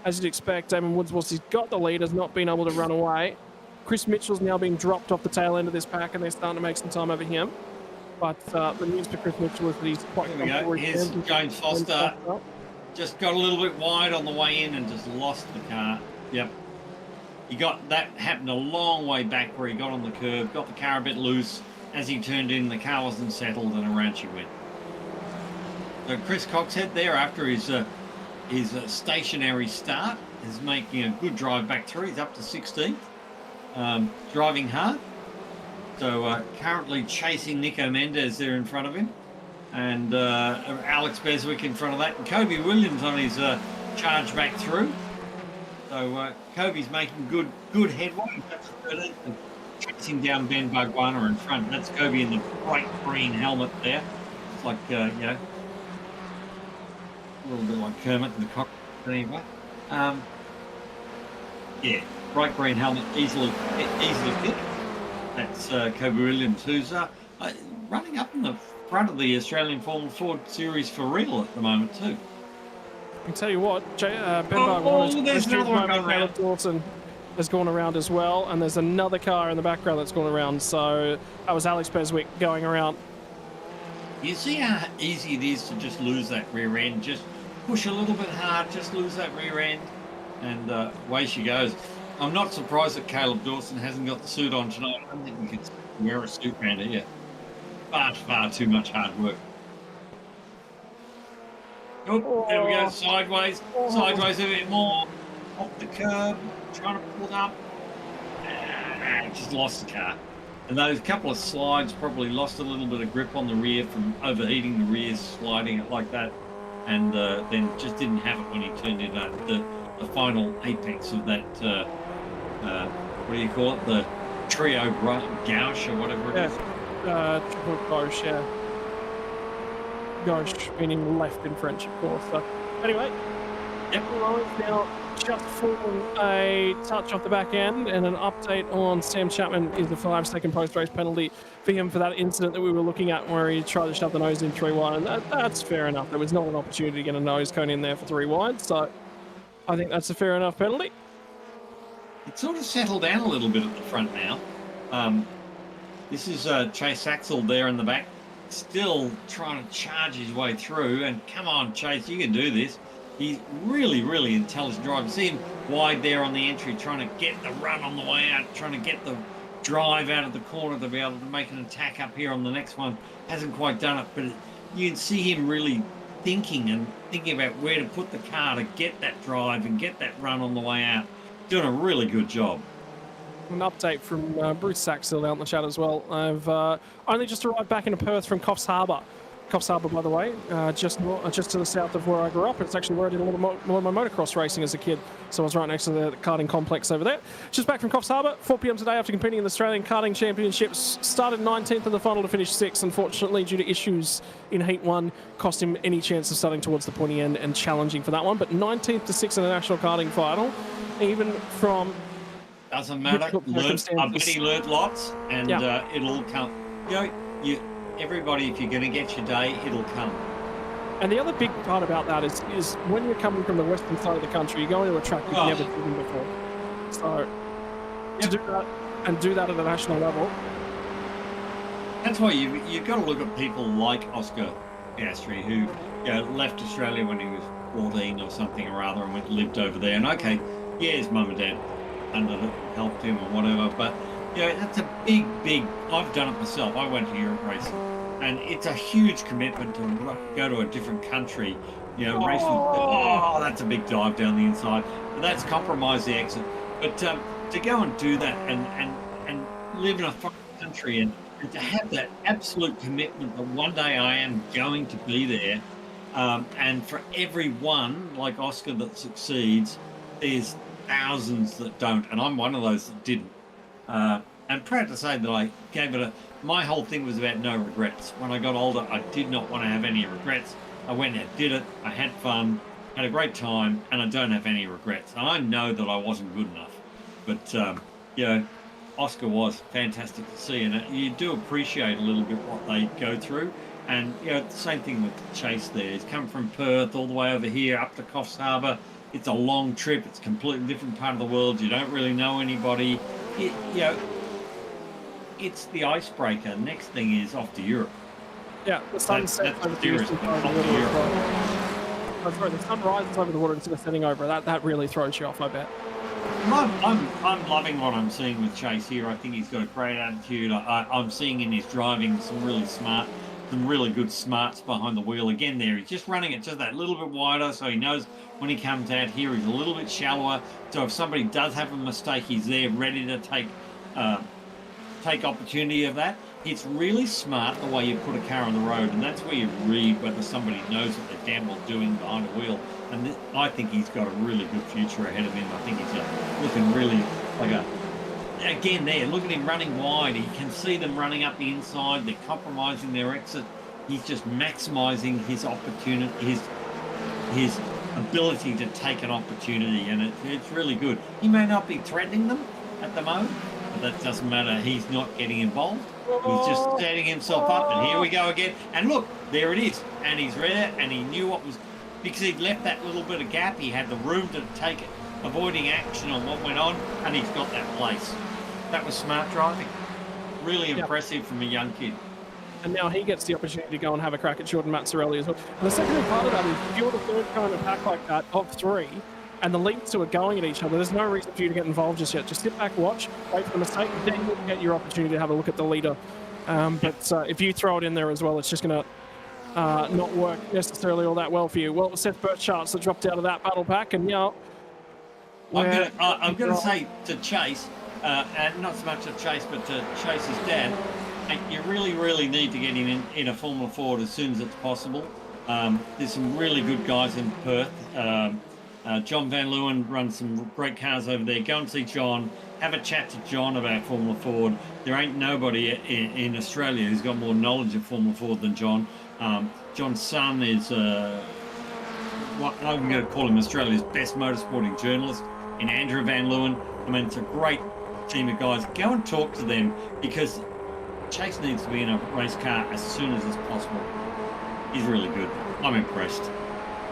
as you'd expect, Damon Woods, whilst he's got the lead, has not been able to run away. Chris Mitchell's now being dropped off the tail end of this pack, and they're starting to make some time over him. But the news for Chris Mitchell is that he's quite... Here we go. Here's James Foster. Just got a little bit wide on the way in and just lost the car. Yep. He got that happened a long way back where he got on the curb, got the car a bit loose. As he turned in, the car wasn't settled, and around she went. So Chris Coxhead there, after his stationary start, is making a good drive back through. He's up to 16th, driving hard. So currently chasing Nico Mendes there in front of him, and Alex Beswick in front of that, and Kobe Williams on his charge back through. So Kobe's making good headway. That's 13th, and chasing down Ben Barguana in front. That's Kobe in the bright green helmet there. It's like you know, a little bit like Kermit and the cock. Anyway, yeah, bright green helmet, easily fit. That's Kobe Williams, who's running up in the front of the Australian Formula Ford Series for real at the moment too. I can tell you what, Ben Barguana, there's another one going around. Dawson has gone around as well, and there's another car in the background that's gone around. So that was Alex Beswick going around. You see how easy it is to just lose that rear end. Just push a little bit hard, just lose that rear end, and away she goes. I'm not surprised that Caleb Dawson hasn't got the suit on tonight. I don't think we can see wear a suit around here. Far too much hard work. Oh, there we go. Sideways a bit more. Off the curb, trying to pull it up. Just lost the car. And those couple of slides probably lost a little bit of grip on the rear from overheating the rear, sliding it like that. And then just didn't have it when he turned in the final apex of that, what do you call it? The trio gauche or whatever it is. Triple gauche, yeah. Gauche meaning left in French, of course. So, anyway, Ryan's now just fallen a touch off the back end, and an update on Sam Chapman is the 5-second post-race penalty for him for that incident that we were looking at where he tried to shove the nose in 3 wide, and that's fair enough. There was not an opportunity to get a nose cone in there for 3 wide, so I think that's a fair enough penalty. It's sort of settled down a little bit at the front now. This is Chase Axel there in the back, still trying to charge his way through, and come on, Chase, you can do this. He's really intelligent driver. See him wide there on the entry, trying to get the run on the way out, trying to get the drive out of the corner to be able to make an attack up here on the next one. Hasn't quite done it, but you can see him really thinking about where to put the car to get that drive and get that run on the way out. Doing a really good job. An update from Bruce Saxhill out in the chat as well. I've only just arrived back into Perth from Coffs Harbour. Coffs Harbour, by the way, just to the south of where I grew up. It's actually where I did a lot of my motocross racing as a kid. So I was right next to the karting complex over there. Just back from Coffs Harbour, 4 p.m. today after competing in the Australian Karting Championships. Started 19th in the final to finish 6th. Unfortunately, due to issues in Heat 1, cost him any chance of starting towards the pointy end and challenging for that one. But 19th to 6th in the national karting final, even from... Doesn't matter. I bet he learned lots, and it'll come. Everybody, if you're going to get your day, it'll come. And the other big part about that is when you're coming from the western side of the country, you're going to a track you've never driven before. So to do that and do that at a national level. That's why you've got to look at people like Oscar Piastri, who left Australia when he was 14 or something or other and lived over there. And his mum and dad helped him or whatever, but that's a big I've done it myself. I went to Europe racing, and it's a huge commitment to go to a different country, race with, that's a big dive down the inside, but that's compromised the exit. But to go and do that and live in a foreign country and to have that absolute commitment that one day I am going to be there, and for everyone like Oscar that succeeds, there's thousands that don't, and I'm one of those that didn't. I'm proud to say that I gave it my whole thing was about no regrets. When I got older, I did not want to have any regrets. I went and did it, I had fun, had a great time, and I don't have any regrets. And I know that I wasn't good enough, but Oscar was fantastic to see, and you do appreciate a little bit what they go through. And the same thing with Chase there. He's come from Perth all the way over here up to Coffs Harbour. It's a long trip. It's a completely different part of the world. You don't really know anybody. It's the icebreaker. Next thing is off to Europe. Yeah, the sun sets over the eastern side of the water. Sorry, the sun rises over the water instead of setting over. That really throws you off, I bet. I'm loving what I'm seeing with Chase here. I think he's got a great attitude. I'm seeing in his driving some really good smarts behind the wheel. Again there, he's just running it just that little bit wider, so he knows when he comes out here he's a little bit shallower, so if somebody does have a mistake, he's there ready to take opportunity of that. It's really smart the way you put a car on the road, and that's where you read whether somebody knows what they're damn well doing behind a wheel. And I think he's got a really good future ahead of him. I think he's looking really again there, look at him running wide. He can see them running up the inside. They're compromising their exit. He's just maximising his opportunity, his ability to take an opportunity, and it's really good. He may not be threatening them at the moment, but that doesn't matter. He's not getting involved. He's just setting himself up, and here we go again. And look, there it is. And he's read it, and he knew what was, because he'd left that little bit of gap. He had the room to take it, avoiding action on what went on, and he's got that place. That was smart driving. Really impressive from a young kid. And now he gets the opportunity to go and have a crack at Jordan Mazzarelli as well. And the second part of that is, if you're the third car in a pack like that, of 3, and the lead two are going at each other, there's no reason for you to get involved just yet. Just sit back, watch, wait for the mistake, then you'll get your opportunity to have a look at the leader. But if you throw it in there as well, it's just going to not work necessarily all that well for you. Well, it was Seth Burchart's that dropped out of that battle pack, and now... I'm going to say to Chase, and not so much to Chase, but to Chase's dad, you really, really need to get him in a Formula Ford as soon as it's possible. There's some really good guys in Perth. John Van Leeuwen runs some great cars over there. Go and see John. Have a chat to John about Formula Ford. There ain't nobody in Australia who's got more knowledge of Formula Ford than John. John's son is what I'm going to call him Australia's best motorsporting journalist in Andrew Van Leeuwen. I mean, it's a great team of guys. Go and talk to them because Chase needs to be in a race car as soon as it's possible. He's really good. I'm impressed.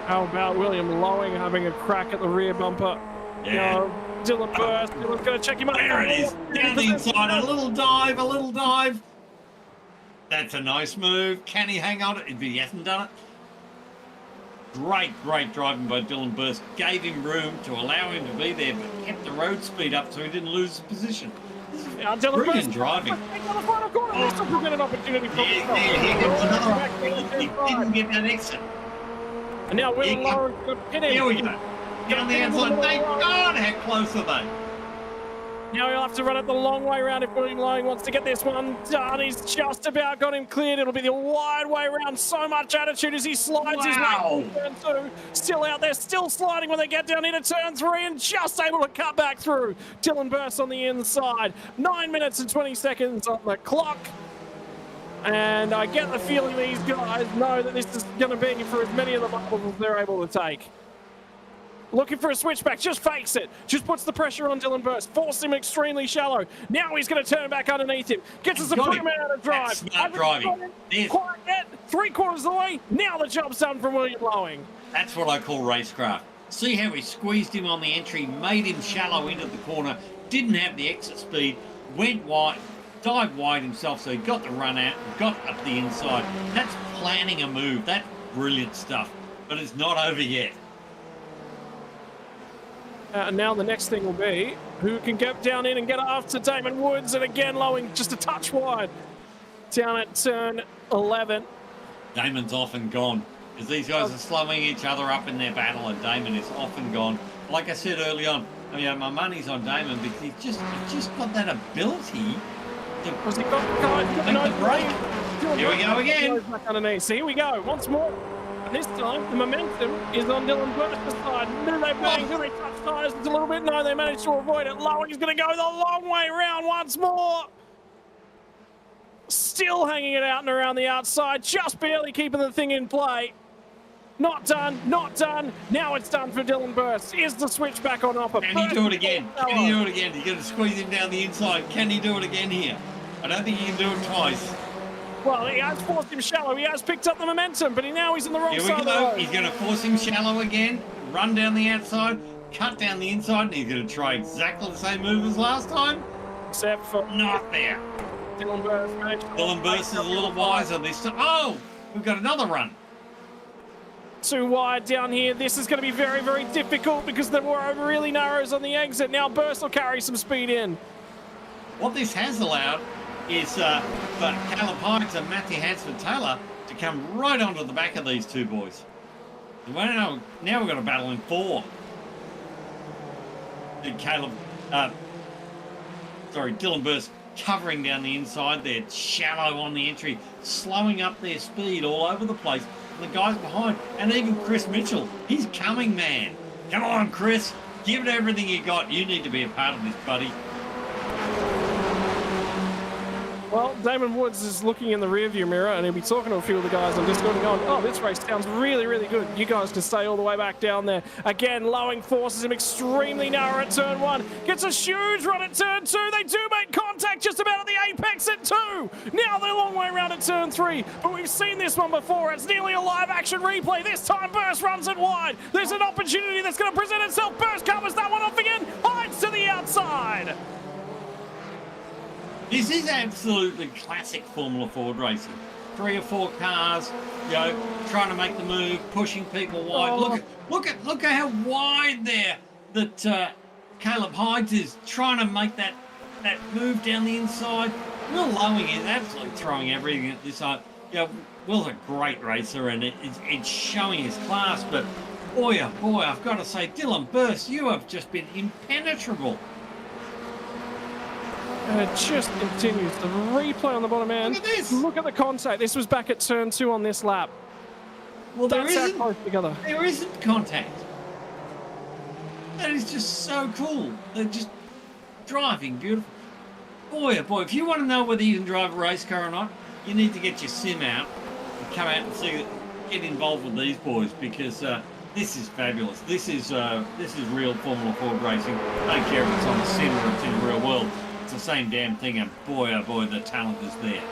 How about William Lowing having a crack at the rear bumper? Yeah. Dylan Burst, Dylan's going to check him out. There it is. Down the inside. A little dive, a little dive. That's a nice move. Can he hang on it? He hasn't done it. Great driving by Dylan Burst. Gave him room to allow him to be there, but kept the road speed up so he didn't lose his position. Brilliant driving. This will prevent an opportunity for himself. Here comes another opportunity. He didn't get that exit. And now William Lowing could hit him. Here we go. Get on the outside. Thank God, how close are they? Now he'll have to run it the long way around if William Lowing wants to get this one done. He's just about got him cleared. It'll be the wide way around. So much attitude as he slides his way into turn two. Still out there, still sliding when they get down into turn three and just able to cut back through. Dylan Burst on the inside. 9 minutes and 20 seconds on the clock. And I get the feeling these guys know that this is going to be for as many of the marbles as they're able to take. Looking for a switchback, just fakes it. Just puts the pressure on Dylan Burst, forced him extremely shallow. Now he's going to turn back underneath him. Gets us a pretty man out of drive. That's smart driving. Quite yet. 3/4 of the way. Now the job's done from William Lowing. That's what I call racecraft. See how he squeezed him on the entry, made him shallow into the corner, didn't have the exit speed, went wide, dived wide himself, so he got the run out, got up the inside. That's planning a move. That's brilliant stuff. But it's not over yet. Now the next thing will be who can get down in and get after Damon Woods, and again Lowing just a touch wide down at turn 11. Damon's off and gone because these guys are slowing each other up in their battle, and Damon is off and gone. Like I said early on, my money's on Damon because he's just got that ability to make the break. Here we go again. Back underneath. So here we go once more. This time, the momentum is on Dylan Burst's side. Do they bang? Do they touch tyres a little bit? No, they managed to avoid it. Lowing is going to go the long way round once more. Still hanging it out and around the outside, just barely keeping the thing in play. Not done, not done. Now it's done for Dylan Burst. Is the switch back on offer? Can he do it again? Can he do it again? He's going to squeeze him down the inside. Can he do it again here? I don't think he can do it twice. Well, he has forced him shallow. He has picked up the momentum, but now he's on the wrong side of the road. He's going to force him shallow again, run down the outside, cut down the inside, and he's going to try exactly the same move as last time. Except for... Not there. Dylan Burst managed... Dylan Burst is a little wiser this time. Oh! We've got another run. Too wide down here. This is going to be very, very difficult because the road really narrows on the exit. Now Burst will carry some speed in. What this has allowed is for Caleb Hines and Matthew Hansford-Taylor to come right onto the back of these two boys. Now we've got a battle in 4. Dylan Burst covering down the inside there, shallow on the entry, slowing up their speed all over the place. And the guys behind, and even Chris Mitchell, he's coming, man. Come on, Chris, give it everything you got. You need to be a part of this, buddy. Well, Damon Woods is looking in the rearview mirror and he'll be talking to a few of the guys on Discord and going, oh, this race sounds really, really good. You guys can stay all the way back down there. Again, Lowing forces him extremely narrow at turn 1. Gets a huge run at turn 2. They do make contact just about at the apex at 2. Now they're a long way around at turn 3. But we've seen this one before. It's nearly a live action replay. This time Burst runs it wide. There's an opportunity that's going to present itself. Burst covers that one off again. Hides to the outside. This is absolutely classic Formula Ford racing. 3 or 4 cars, you know, trying to make the move, pushing people wide. Oh. Look at how wide there that Caleb Hydes is trying to make that move down the inside. Will Lowing is absolutely throwing everything at this side. You know, Will's a great racer, and it's showing his class. But boy, oh boy, I've got to say, Dylan Burst, you have just been impenetrable. And it just continues. The replay on the bottom end. Look at this. Look at the contact. This was back at turn 2 on this lap. Well, That's how close together. There isn't contact. That is just so cool. They're just driving beautiful. Boy, oh boy, if you want to know whether you can drive a race car or not, you need to get your sim out and come out and see, get involved with these boys, because this is fabulous. This is real Formula Ford racing. I don't care if it's on a sim or it's in the real world. It's the same damn thing, and boy, oh boy, the talent is there.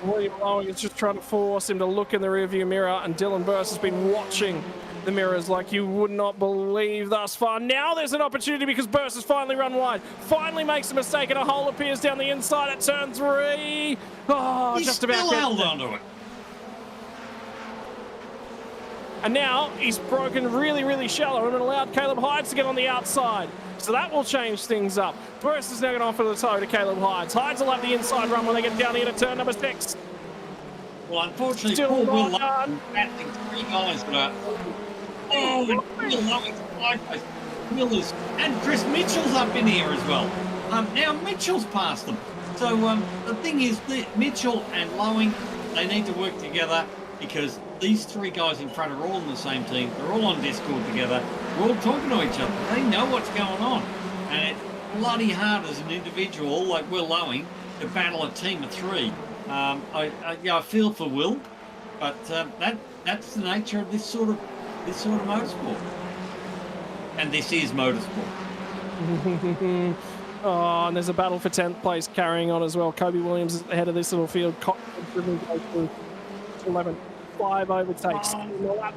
William Lowing is just trying to force him to look in the rearview mirror, and Dylan Burst has been watching the mirrors like you would not believe thus far. Now there's an opportunity because Burst has finally run wide. Finally makes a mistake and a hole appears down the inside at turn 3. Oh, He's just about still held onto it. And now he's broken really, really shallow and allowed Caleb Hydes to get on the outside. So that will change things up. Burst is now going to offer the toe to Caleb Hydes. Hydes will have the inside run when they get down here to turn number 6. Well, unfortunately, Still poor Will not Lowing battling 3 guys that are... Oh, and Will Lowing's sideways. Will and Chris Mitchell's up in here as well. Now Mitchell's past them. So the thing is that Mitchell and Lowing, they need to work together, because these 3 guys in front are all in the same team. They're all on Discord together. We're all talking to each other. They know what's going on. And it's bloody hard as an individual like Will Lowing to battle a team of 3. I feel for Will, but that's the nature of this sort of motorsport. And this is motorsport. Oh, and there's a battle for 10th place carrying on as well. Kobe Williams is ahead of this little field. Driven through 11. 5 overtakes.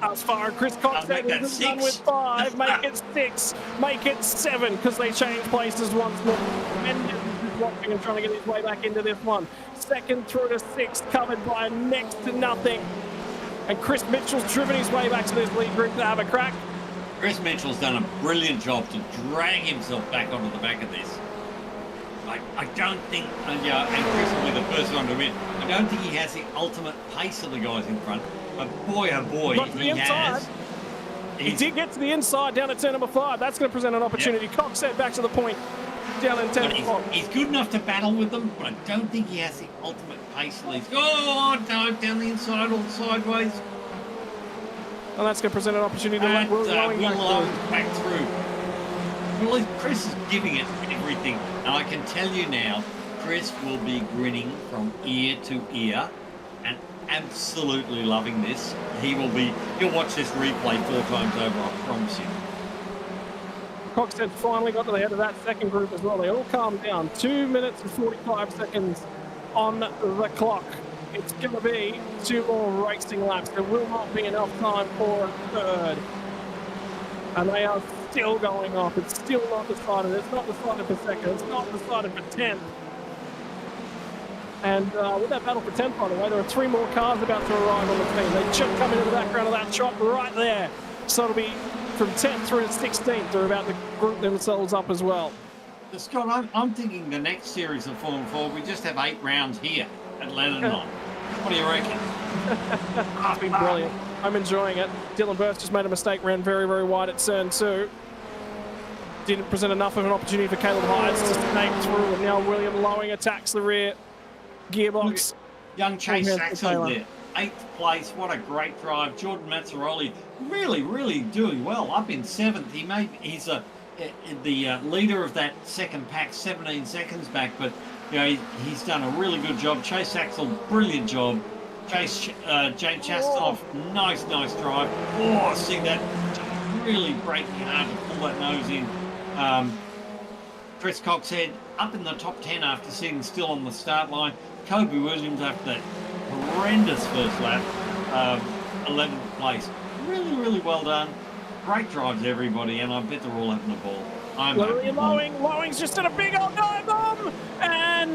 As far as Chris Cox is done with 5. Make it 6. Make it 7, because they change places once more. Mendes is watching and trying to get his way back into this one. 2nd through to 6th, covered by next to nothing. And Chris Mitchell's driven his way back to this lead group to have a crack. Chris Mitchell's done a brilliant job to drag himself back onto the back of this. I don't think, and Chris will be the first one to admit, I don't think he has the ultimate pace of the guys in front. But boy, oh boy, he has. He did get to the inside down at turn number 5. That's going to present an opportunity. Yep. Cox said back to the point, down in 10th. He's good enough to battle with them, but I don't think he has the ultimate pace of these. Oh, dive down the inside, all sideways. And that's going to present an opportunity to let Will Lowing back through. Well, Chris is giving it everything, and I can tell you now, Chris will be grinning from ear to ear and absolutely loving this. He'll watch this replay 4 times over, I promise you. Cox had finally got to the head of that second group as well. They all calmed down. 2 minutes and 45 seconds on the clock. It's going to be 2 more racing laps. There will not be enough time for a third. And they are still going off. It's still not decided. It's not decided for second. It's not decided for 10th. And with that battle for 10th, by the way, there are 3 more cars about to arrive on the team. They just come into the background of that shot right there. So it'll be from 10th through to 16th. They're about to group themselves up as well. Scott, I'm thinking the next series of Formula 4, we just have 8 rounds here at Ledenon. What do you reckon? It's been brilliant. I'm enjoying it. Dylan Burst just made a mistake, ran very, very wide at turn 2. Didn't present enough of an opportunity for Caleb Hydes to snake through, and now William Lowing attacks the rear gearbox. Look, young Chase Saxon there, 8th place. What a great drive. Jordan Mazzaroli really, really doing well. Up in 7th. He's the leader of that second pack, 17 seconds back, but he's done a really good job. Chase Saxon, brilliant job. James Chastanoff, nice drive. Oh, see that, really breaking hard to pull that nose in. Chris Coxhead up in the top 10 after sitting still on the start line. Kobe Williams after that horrendous first lap, 11th place. Really, really well done. Great drives, everybody, and I bet they're all having a ball. Lowing's just did a big old dive bomb, and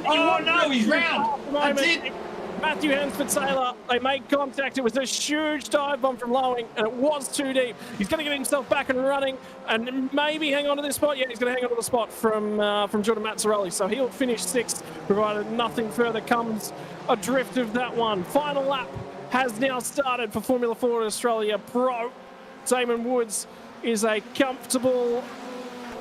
he's round. That's it. Matthew Hansford-Taylor, they made contact. It was a huge dive bomb from Lowing, and it was too deep. He's going to get himself back and running, and maybe hang on to this spot. Yeah, he's going to hang on to the spot from Jordan Mazzarelli. So he'll finish 6th, provided nothing further comes adrift of that one. Final lap has now started for Formula Ford Australia Pro. Damon Woods is a comfortable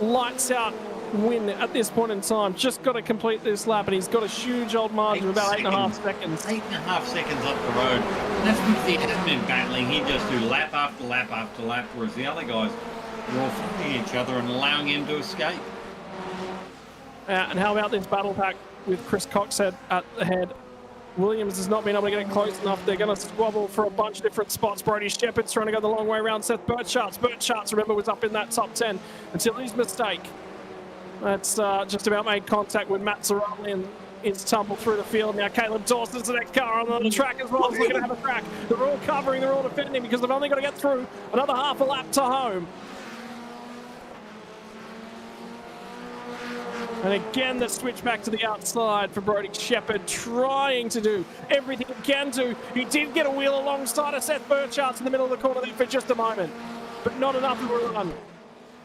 lights out win at this point in time. Just got to complete this lap, and he's got a huge old margin of about 8.5 seconds. 8.5 seconds up the road. And that's because he hasn't been battling. He just do lap after lap after lap, whereas the other guys were all fighting each other and allowing him to escape. And how about this battle pack with Chris Coxhead at the head? Williams has not been able to get it close enough. They're going to squabble for a bunch of different spots. Brody Shepherd's trying to go the long way around Seth Burchardt. Burchardt, remember, was up in that top 10 until his mistake. That's just about made contact with Mazzarelli and is tumbled through the field. Now Caleb Dawson's the next car on the track as well. He's looking to have a crack. They're all covering, they're all defending because they've only got to get through another half a lap to home. And again, the switch back to the outside for Brody Shepherd, trying to do everything he can do. He did get a wheel alongside of Seth Burchardt in the middle of the corner there for just a moment, but not enough of a run.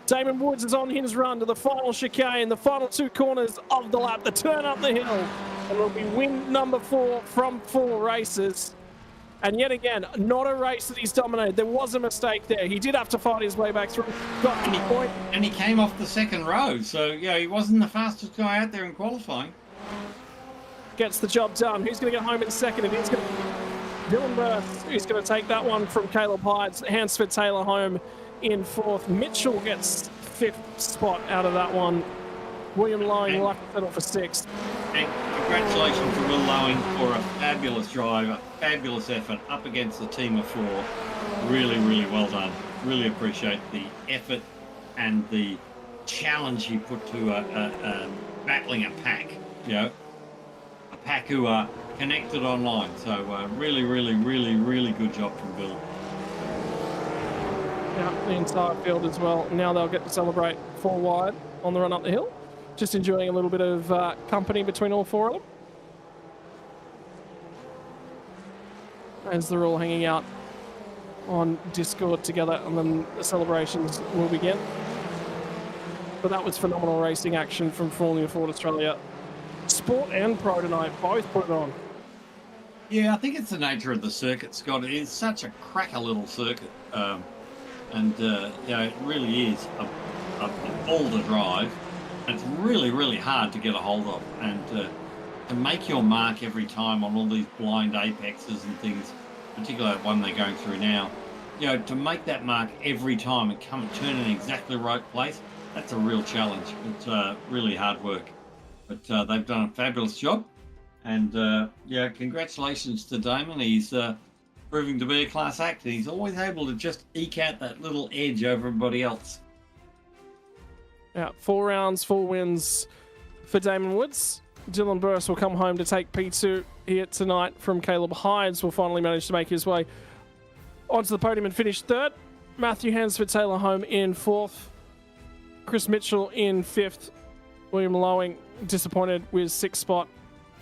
Damon Woods is on his run to the final chicane, the final 2 corners of the lap, the turn up the hill, and it'll be win number 4 from 4 races. And yet again, not a race that he's dominated. There was a mistake there. He did have to fight his way back through. Got to the point. And he came off the second row, so yeah, he wasn't the fastest guy out there in qualifying. Gets the job done. Who's going to get home in second? And he's going to... Dylan Burth, who's going to take that one from Caleb Hyde. Hansford-Taylor home in 4th. Mitchell gets 5th spot out of that one. William Lowing will have to settle for 6th. And congratulations to Will Lowing for a fabulous drive, a fabulous effort up against the team of 4. Really, really well done. Really appreciate the effort and the challenge he put to battling a pack, you know, a pack who are connected online. So really, really, really, really good job from Bill. Yeah, the entire field as well. Now they'll get to celebrate 4 wide on the run up the hill. Just enjoying a little bit of company between all 4 of them. As they're all hanging out on Discord together, and then the celebrations will begin. But that was phenomenal racing action from Formula Ford Australia. Sport and Pro tonight, both put it on. Yeah, I think it's the nature of the circuit, Scott. It is such a cracker little circuit. And it really is a ball to drive. It's really, really hard to get a hold of, and to make your mark every time on all these blind apexes and things, particularly that one they're going through now, you know, to make that mark every time and come and turn in exactly the right place, that's a real challenge. It's really hard work, but they've done a fabulous job, and congratulations to Damon. He's proving to be a class act. He's always able to just eke out that little edge over everybody else. Yeah, 4 rounds, 4 wins for Damon Woods. Dylan Burst will come home to take P2 here tonight from Caleb Hydes. Will finally manage to make his way onto the podium and finish 3rd. Matthew Hansford-Taylor home in 4th. Chris Mitchell in 5th. William Lowing disappointed with 6th spot.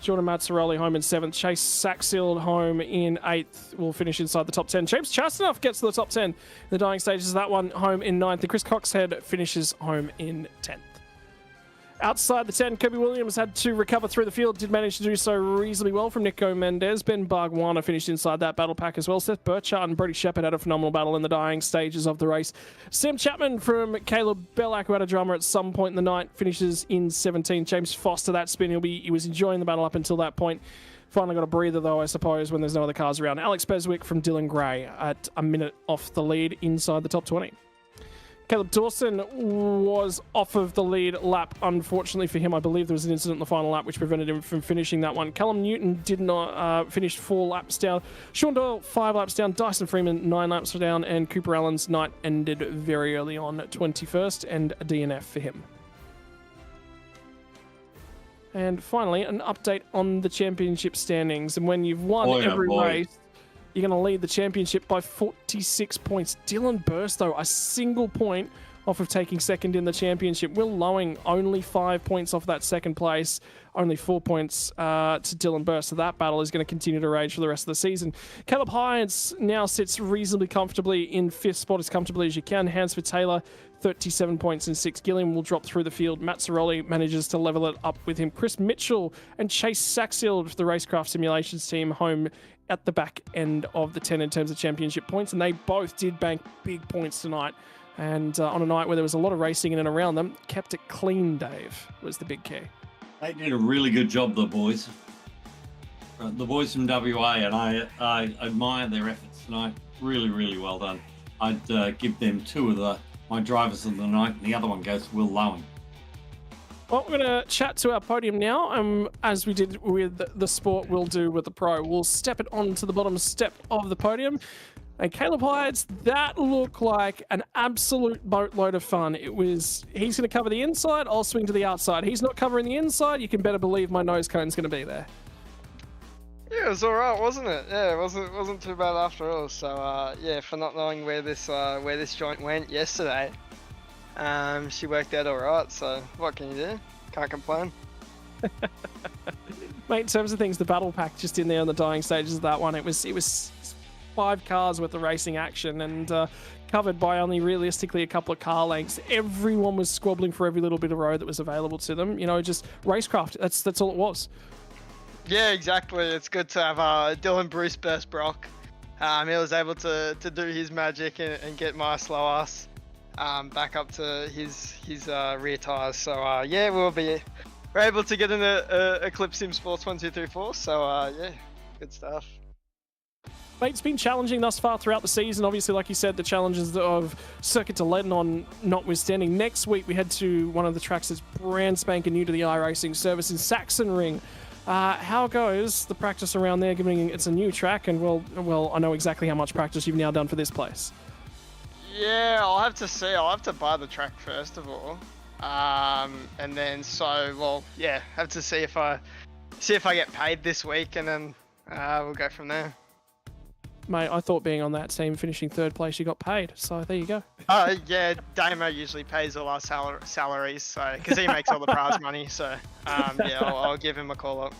Jordan Mazzarelli home in 7th. Chase Sackfield home in 8th. Will finish inside the top 10. James Chastanoff gets to the top 10 in the dying stages of that one, home in 9th. And Chris Coxhead finishes home in 10th. Outside the 10, Kobe Williams had to recover through the field. Did manage to do so reasonably well from Nico Mendez. Ben Bargwana finished inside that battle pack as well. Seth Burchardt and Brody Shepherd had a phenomenal battle in the dying stages of the race. Sam Chapman from Caleb Bellack, who had a drama at some point in the night, finishes in 17. James Foster, that spin, he was enjoying the battle up until that point. Finally got a breather, though, I suppose, when there's no other cars around. Alex Beswick from Dylan Gray at a minute off the lead inside the top 20. Caleb Dawson was off of the lead lap, unfortunately for him. I believe there was an incident in the final lap which prevented him from finishing that one. Callum Newton did not finish 4 laps down. Sean Doyle, 5 laps down. Dyson Freeman, 9 laps down. And Cooper Allen's night ended very early on, 21st, and a DNF for him. And finally, an update on the championship standings. And when you've won every race, you're going to lead the championship by 46 points. Dylan Burst, though, a single point off of taking second in the championship. Will Lowing only 5 points off that second place, only 4 points to Dylan Burst. So that battle is going to continue to rage for the rest of the season. Caleb Hydes now sits reasonably comfortably in 5th spot, as comfortably as you can. Hansford Taylor, 37 points in 6. Gilliam will drop through the field. Matt Ciroli manages to level it up with him. Chris Mitchell and Chase Saxield for the Racecraft Simulations team home at the back end of the 10 in terms of championship points, and they both did bank big points tonight. And on a night where there was a lot of racing in and around them, kept it clean, Dave, was the big key. They did a really good job, the boys. The boys from WA, and I admire their efforts tonight. Really, really well done. I'd give them 2 of my drivers of the night, and the other one goes to Will Lowing. Well, we're going to chat to our podium now. As we did with the sport, we'll do with the pro. We'll step it onto the bottom step of the podium. And Caleb Hydes, that looked like an absolute boatload of fun. He's going to cover the inside, I'll swing to the outside. He's not covering the inside, you can better believe my nose cone's going to be there. Yeah, it was alright, wasn't it? Yeah, it wasn't too bad after all. So yeah, for not knowing where this joint went yesterday, she worked out alright. So what can you do? Can't complain. Mate, in terms of things, the battle pack just in there on the dying stages of that one, it was 5 cars worth of racing action, and covered by only realistically a couple of car lengths. Everyone was squabbling for every little bit of road that was available to them. You know, just racecraft. That's all it was. Yeah, exactly. It's good to have Dylan Bruce burst Brock. He was able to do his magic and get my slow ass back up to his rear tyres. So yeah, we're able to get in a Eclipse Sim Sports 1234. So yeah, good stuff. Mate, it's been challenging thus far throughout the season. Obviously, like you said, the challenges of Circuit to Ledenon notwithstanding. Next week, we head to one of the tracks that's brand spanking new to the iRacing service in Sachsenring. How goes the practice around there, given it's a new track? And well, I know exactly how much practice you've now done for this place. Yeah, I'll have to see. I'll have to buy the track first of all, and then have to see if I get paid this week, and then we'll go from there. Mate, I thought being on that team, finishing 3rd place, you got paid. So there you go. Yeah, Damo usually pays all our salaries, so because he makes all the prize money. So yeah, I'll give him a call up.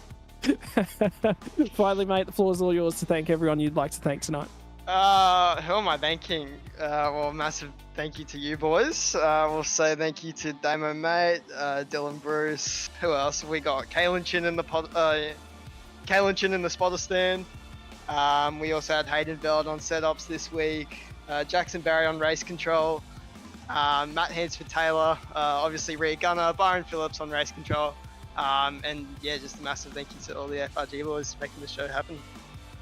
Finally, mate, the floor is all yours to thank everyone you'd like to thank tonight. Who am I thanking? Well, massive thank you to you boys. We'll say thank you to Damo mate, Dylan Bruce. Who else? We got Kalen Chin in the spotter stand. We also had Hayden Veld on setups this week, Jackson Barry on race control, Matt Hansford Taylor, obviously rear gunner, Byron Phillips on race control, and yeah, just a massive thank you to all the FRG boys making the show happen.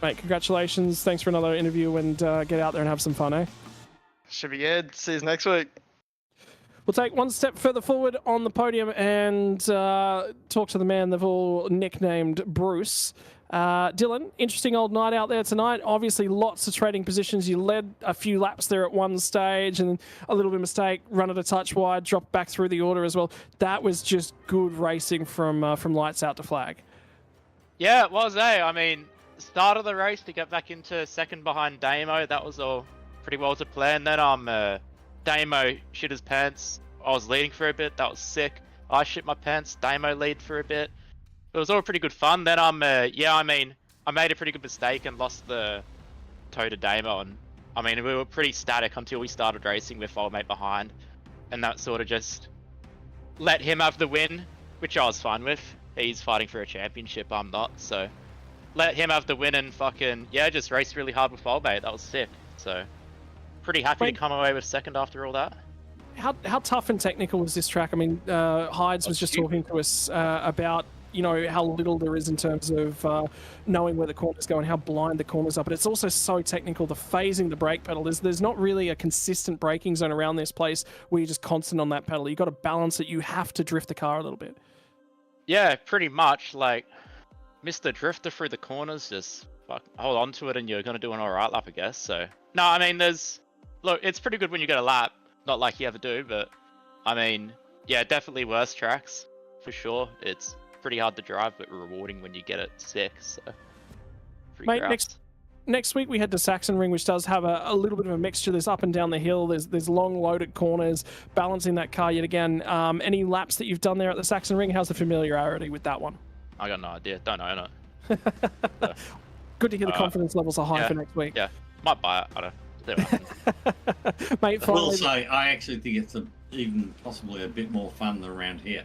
Mate, congratulations. Thanks for another interview, and get out there and have some fun, eh? Should be good. See you next week. We'll take one step further forward on the podium and talk to the man they've all nicknamed Bruce. Dylan, interesting old night out there tonight. Obviously, lots of trading positions. You led a few laps there at one stage, and a little bit of mistake, run it a touch wide, dropped back through the order as well. That was just good racing from lights out to flag. Yeah, it was, eh? I mean, start of the race to get back into second behind Damo, that was all pretty well to plan. Then Damo shit his pants. I was leading for a bit, that was sick. I shit my pants, Damo lead for a bit. It was all pretty good fun. Then I made a pretty good mistake and lost the toe to Damo, and I mean we were pretty static until we started racing with old mate behind, and that sort of just let him have the win, which I was fine with. He's fighting for a championship, I'm not, so let him have the win and fucking just race really hard with old mate. That was sick. So pretty happy to come away with second after all that. How tough and technical was this track? I mean, Hydes was just talking to us about how little there is in terms of knowing where the corners go and how blind the corners are, but it's also so technical. The phasing the brake pedal, there's not really a consistent braking zone around this place where you're just constant on that pedal. You've got to balance it. You have to drift the car a little bit. Yeah, pretty much. Like, Mr. Drifter through the corners, just hold on to it and you're going to do an alright lap, I guess. So, no, I mean, look, it's pretty good when you get a lap. Not like you ever do, but I mean, yeah, definitely worse tracks, for sure. It's pretty hard to drive, but rewarding when you get it sick. So, mate, next week we head to Sachsenring, which does have a little bit of a mixture. There's up and down the hill. There's long loaded corners, balancing that car yet again. Any laps that you've done there at the Sachsenring? How's the familiarity with that one? I got no idea. Don't own it. So, good to hear the confidence levels are high for next week. Yeah, might buy it. I don't know. Mate, I will say, I actually think it's even possibly a bit more fun than around here.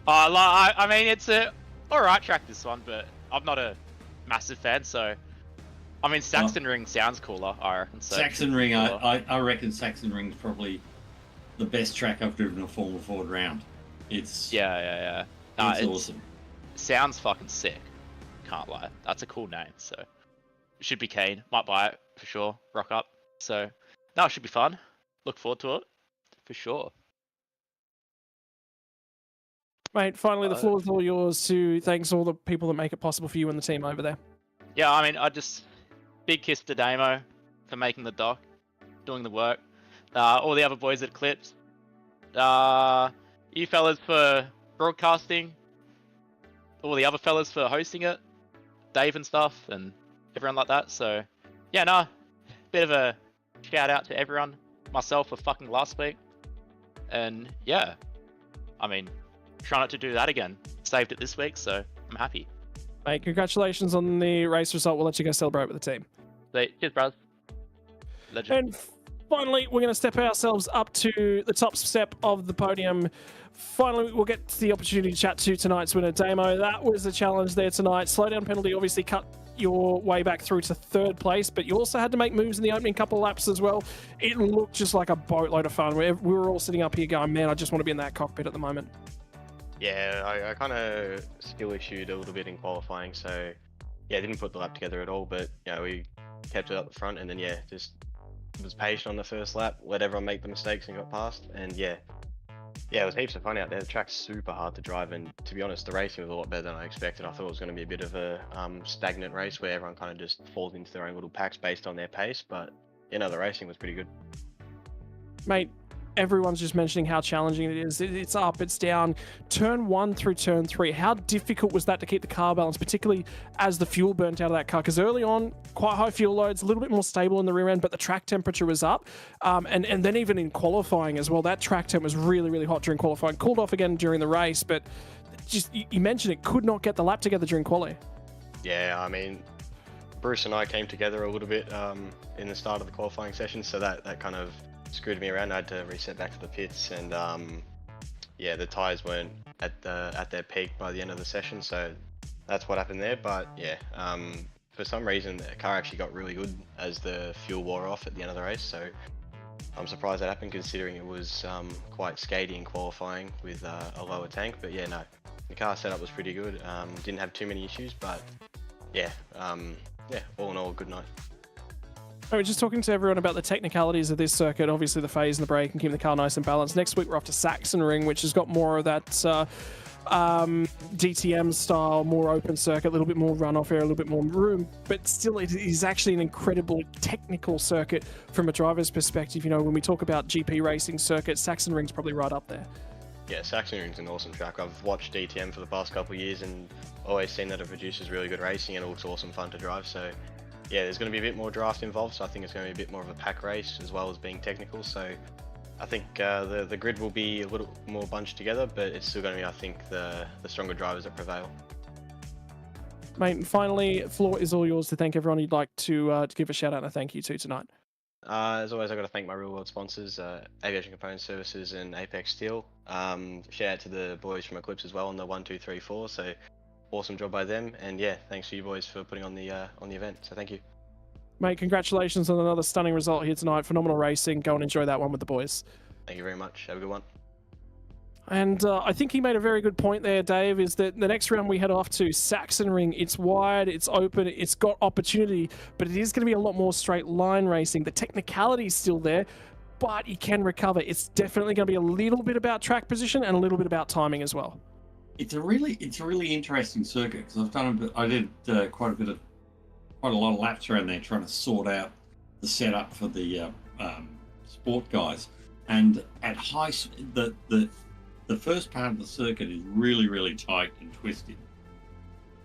I mean, it's a alright track, this one, but I'm not a massive fan, so... I mean, Sachsenring sounds cooler, I reckon. So Sachsenring, I reckon Sachsenring's probably the best track I've driven a Formula Ford round. It's... Yeah. It's awesome. Sounds fucking sick. Can't lie. That's a cool name, so... Should be keen. Might buy it, for sure. Rock up. So, no, it should be fun. Look forward to it, for sure. Mate, finally, the floor is all yours to thanks all the people that make it possible for you and the team over there. Yeah, I mean, big kiss to Damo for making the doc, doing the work. All the other boys at Clips. You fellas for broadcasting. All the other fellas for hosting it. Dave and stuff, and everyone like that. So, yeah, no, bit of a shout out to everyone. Myself for fucking last week. And, yeah, I mean, try not to do that again. Saved it this week, so I'm happy. Mate, congratulations on the race result. We'll let you go celebrate with the team. Cheers, bros. Legend. And finally, we're going to step ourselves up to the top step of the podium. Finally, we'll get the opportunity to chat to tonight's winner, Damo. That was the challenge there tonight. Slowdown penalty obviously cut your way back through to third place, but you also had to make moves in the opening couple of laps as well. It looked just like a boatload of fun. We were all sitting up here going, man, I just want to be in that cockpit at the moment. Yeah, I kind of skill issued a little bit in qualifying, so yeah, didn't put the lap together at all, but yeah, we kept it up the front, and then yeah, just was patient on the first lap, let everyone make the mistakes and got past, and yeah, it was heaps of fun out there. The track's super hard to drive, and to be honest, the racing was a lot better than I expected. I thought it was going to be a bit of a stagnant race where everyone kind of just falls into their own little packs based on their pace, but you know, the racing was pretty good. Mate, everyone's just mentioning how challenging it is. It's up, it's down. Turn 1 through turn 3. How difficult was that to keep the car balanced, particularly as the fuel burnt out of that car? Because early on, quite high fuel loads, a little bit more stable in the rear end, but the track temperature was up. And then even in qualifying as well, that track temp was really, really hot during qualifying. Cooled off again during the race, but just you mentioned it could not get the lap together during quali. Yeah, I mean, Bruce and I came together a little bit in the start of the qualifying session, so that kind of screwed me around. I had to reset back to the pits, and yeah, the tyres weren't at their peak by the end of the session, so that's what happened there. But yeah, for some reason the car actually got really good as the fuel wore off at the end of the race, so I'm surprised that happened considering it was quite skatey in qualifying with a lower tank. But yeah, no, the car setup was pretty good. Didn't have too many issues, but yeah, all in all, good night. We're just talking to everyone about the technicalities of this circuit, obviously the phase and the brake and keeping the car nice and balanced. Next week we're off to Sachsenring, which has got more of that DTM style, more open circuit, a little bit more runoff area, a little bit more room, but still it is actually an incredible technical circuit from a driver's perspective. You know, when we talk about GP racing circuits, Sachsenring's probably right up there. Yeah, Sachsenring's an awesome track. I've watched DTM for the past couple of years and always seen that it produces really good racing and it looks awesome fun to drive, so yeah, there's going to be a bit more draft involved, so I think it's going to be a bit more of a pack race as well as being technical. So I think the grid will be a little more bunched together, but it's still going to be, I think, the stronger drivers that prevail. Mate, and finally, floor is all yours to thank everyone you'd like to give a shout out and a thank you to tonight. As always, I've got to thank my real world sponsors, Aviation Component Services and Apex Steel. Shout out to the boys from Eclipse as well on the 1, 2, 3, 4. So awesome job by them, and yeah, thanks to you boys for putting on the event, so thank you. Mate, congratulations on another stunning result here tonight. Phenomenal racing. Go and enjoy that one with the boys. Thank you very much. Have a good one. And I think he made a very good point there, Dave, is that the next round we head off to Sachsenring. It's wide, it's open, it's got opportunity, but it is going to be a lot more straight line racing. The technicality is still there, but you can recover. It's definitely going to be a little bit about track position and a little bit about timing as well. It's a really interesting circuit because I did quite a lot of laps around there trying to sort out the setup for the sport guys, and at the first part of the circuit is really tight and twisted,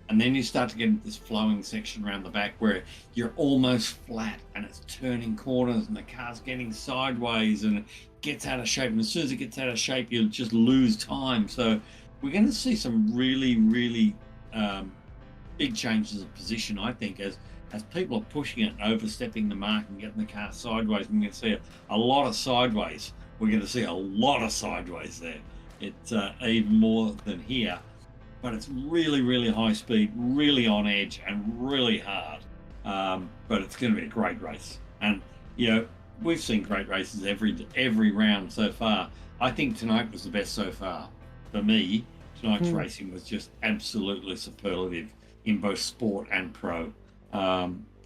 And then you start to get into this flowing section around the back where you're almost flat and it's turning corners and the car's getting sideways and it gets out of shape. And as soon as it gets out of shape, you'll just lose time. So we're going to see some really, really big changes of position, I think, as people are pushing it and overstepping the mark and getting the car sideways. We're going to see a lot of sideways. We're going to see a lot of sideways there. It's even more than here. But it's really, really high speed, really on edge, and really hard. But it's going to be a great race. And, we've seen great races every round so far. I think tonight was the best so far. For me, tonight's racing was just absolutely superlative in both sport and pro.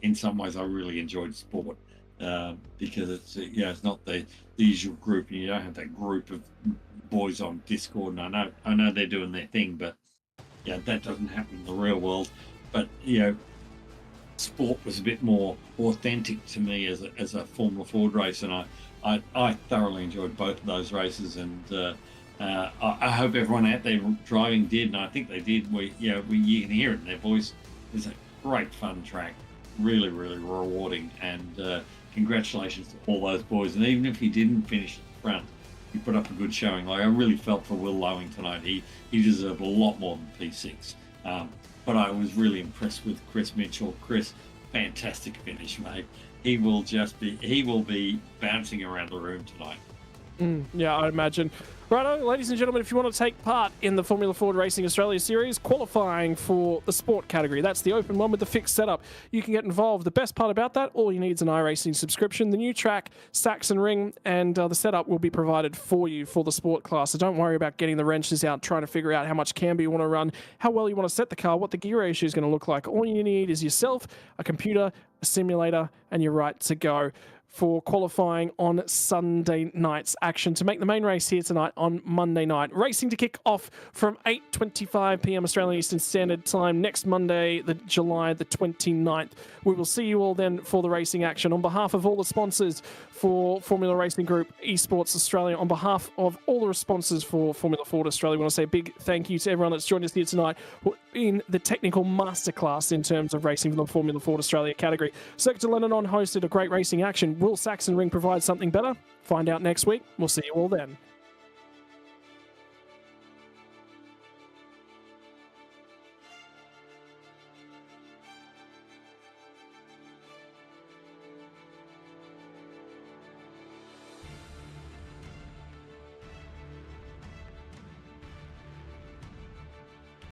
In some ways, I really enjoyed sport because it's not the usual group, and you don't have that group of boys on Discord. And I know they're doing their thing, but that doesn't happen in the real world. But sport was a bit more authentic to me as a Formula Ford race, and I thoroughly enjoyed both of those races. And I hope everyone out there driving did, and I think they did. You can hear it in their voice. It's a great fun track, really, really rewarding, and congratulations to all those boys. And even if he didn't finish at the front, he put up a good showing. Like, I really felt for Will Lowing tonight. He deserved a lot more than P6. But I was really impressed with Chris Mitchell. Chris, fantastic finish, mate. He will be bouncing around the room tonight. Yeah, I'd imagine. Righto, ladies and gentlemen, if you want to take part in the Formula Ford Racing Australia Series, qualifying for the sport category, that's the open one with the fixed setup. You can get involved. The best part about that, all you need is an iRacing subscription, the new track, Saxon Ring, and the setup will be provided for you for the sport class. So don't worry about getting the wrenches out, trying to figure out how much camber you want to run, how well you want to set the car, what the gear ratio is going to look like. All you need is yourself, a computer, a simulator, and you're right to go for qualifying on Sunday night's action to make the main race here tonight on Monday night. Racing to kick off from 8:25 p.m. Australian Eastern Standard Time next Monday, July the 29th. We will see you all then for the racing action. On behalf of all the sponsors for Formula Racing Group Esports Australia, on behalf of all the sponsors for Formula Ford Australia, we want to say a big thank you to everyone that's joined us here tonight in the technical masterclass in terms of racing for the Formula Ford Australia category. Circuit to Ledenon hosted a great racing action. Will Saxon Ring provide something better? Find out next week. We'll see you all then.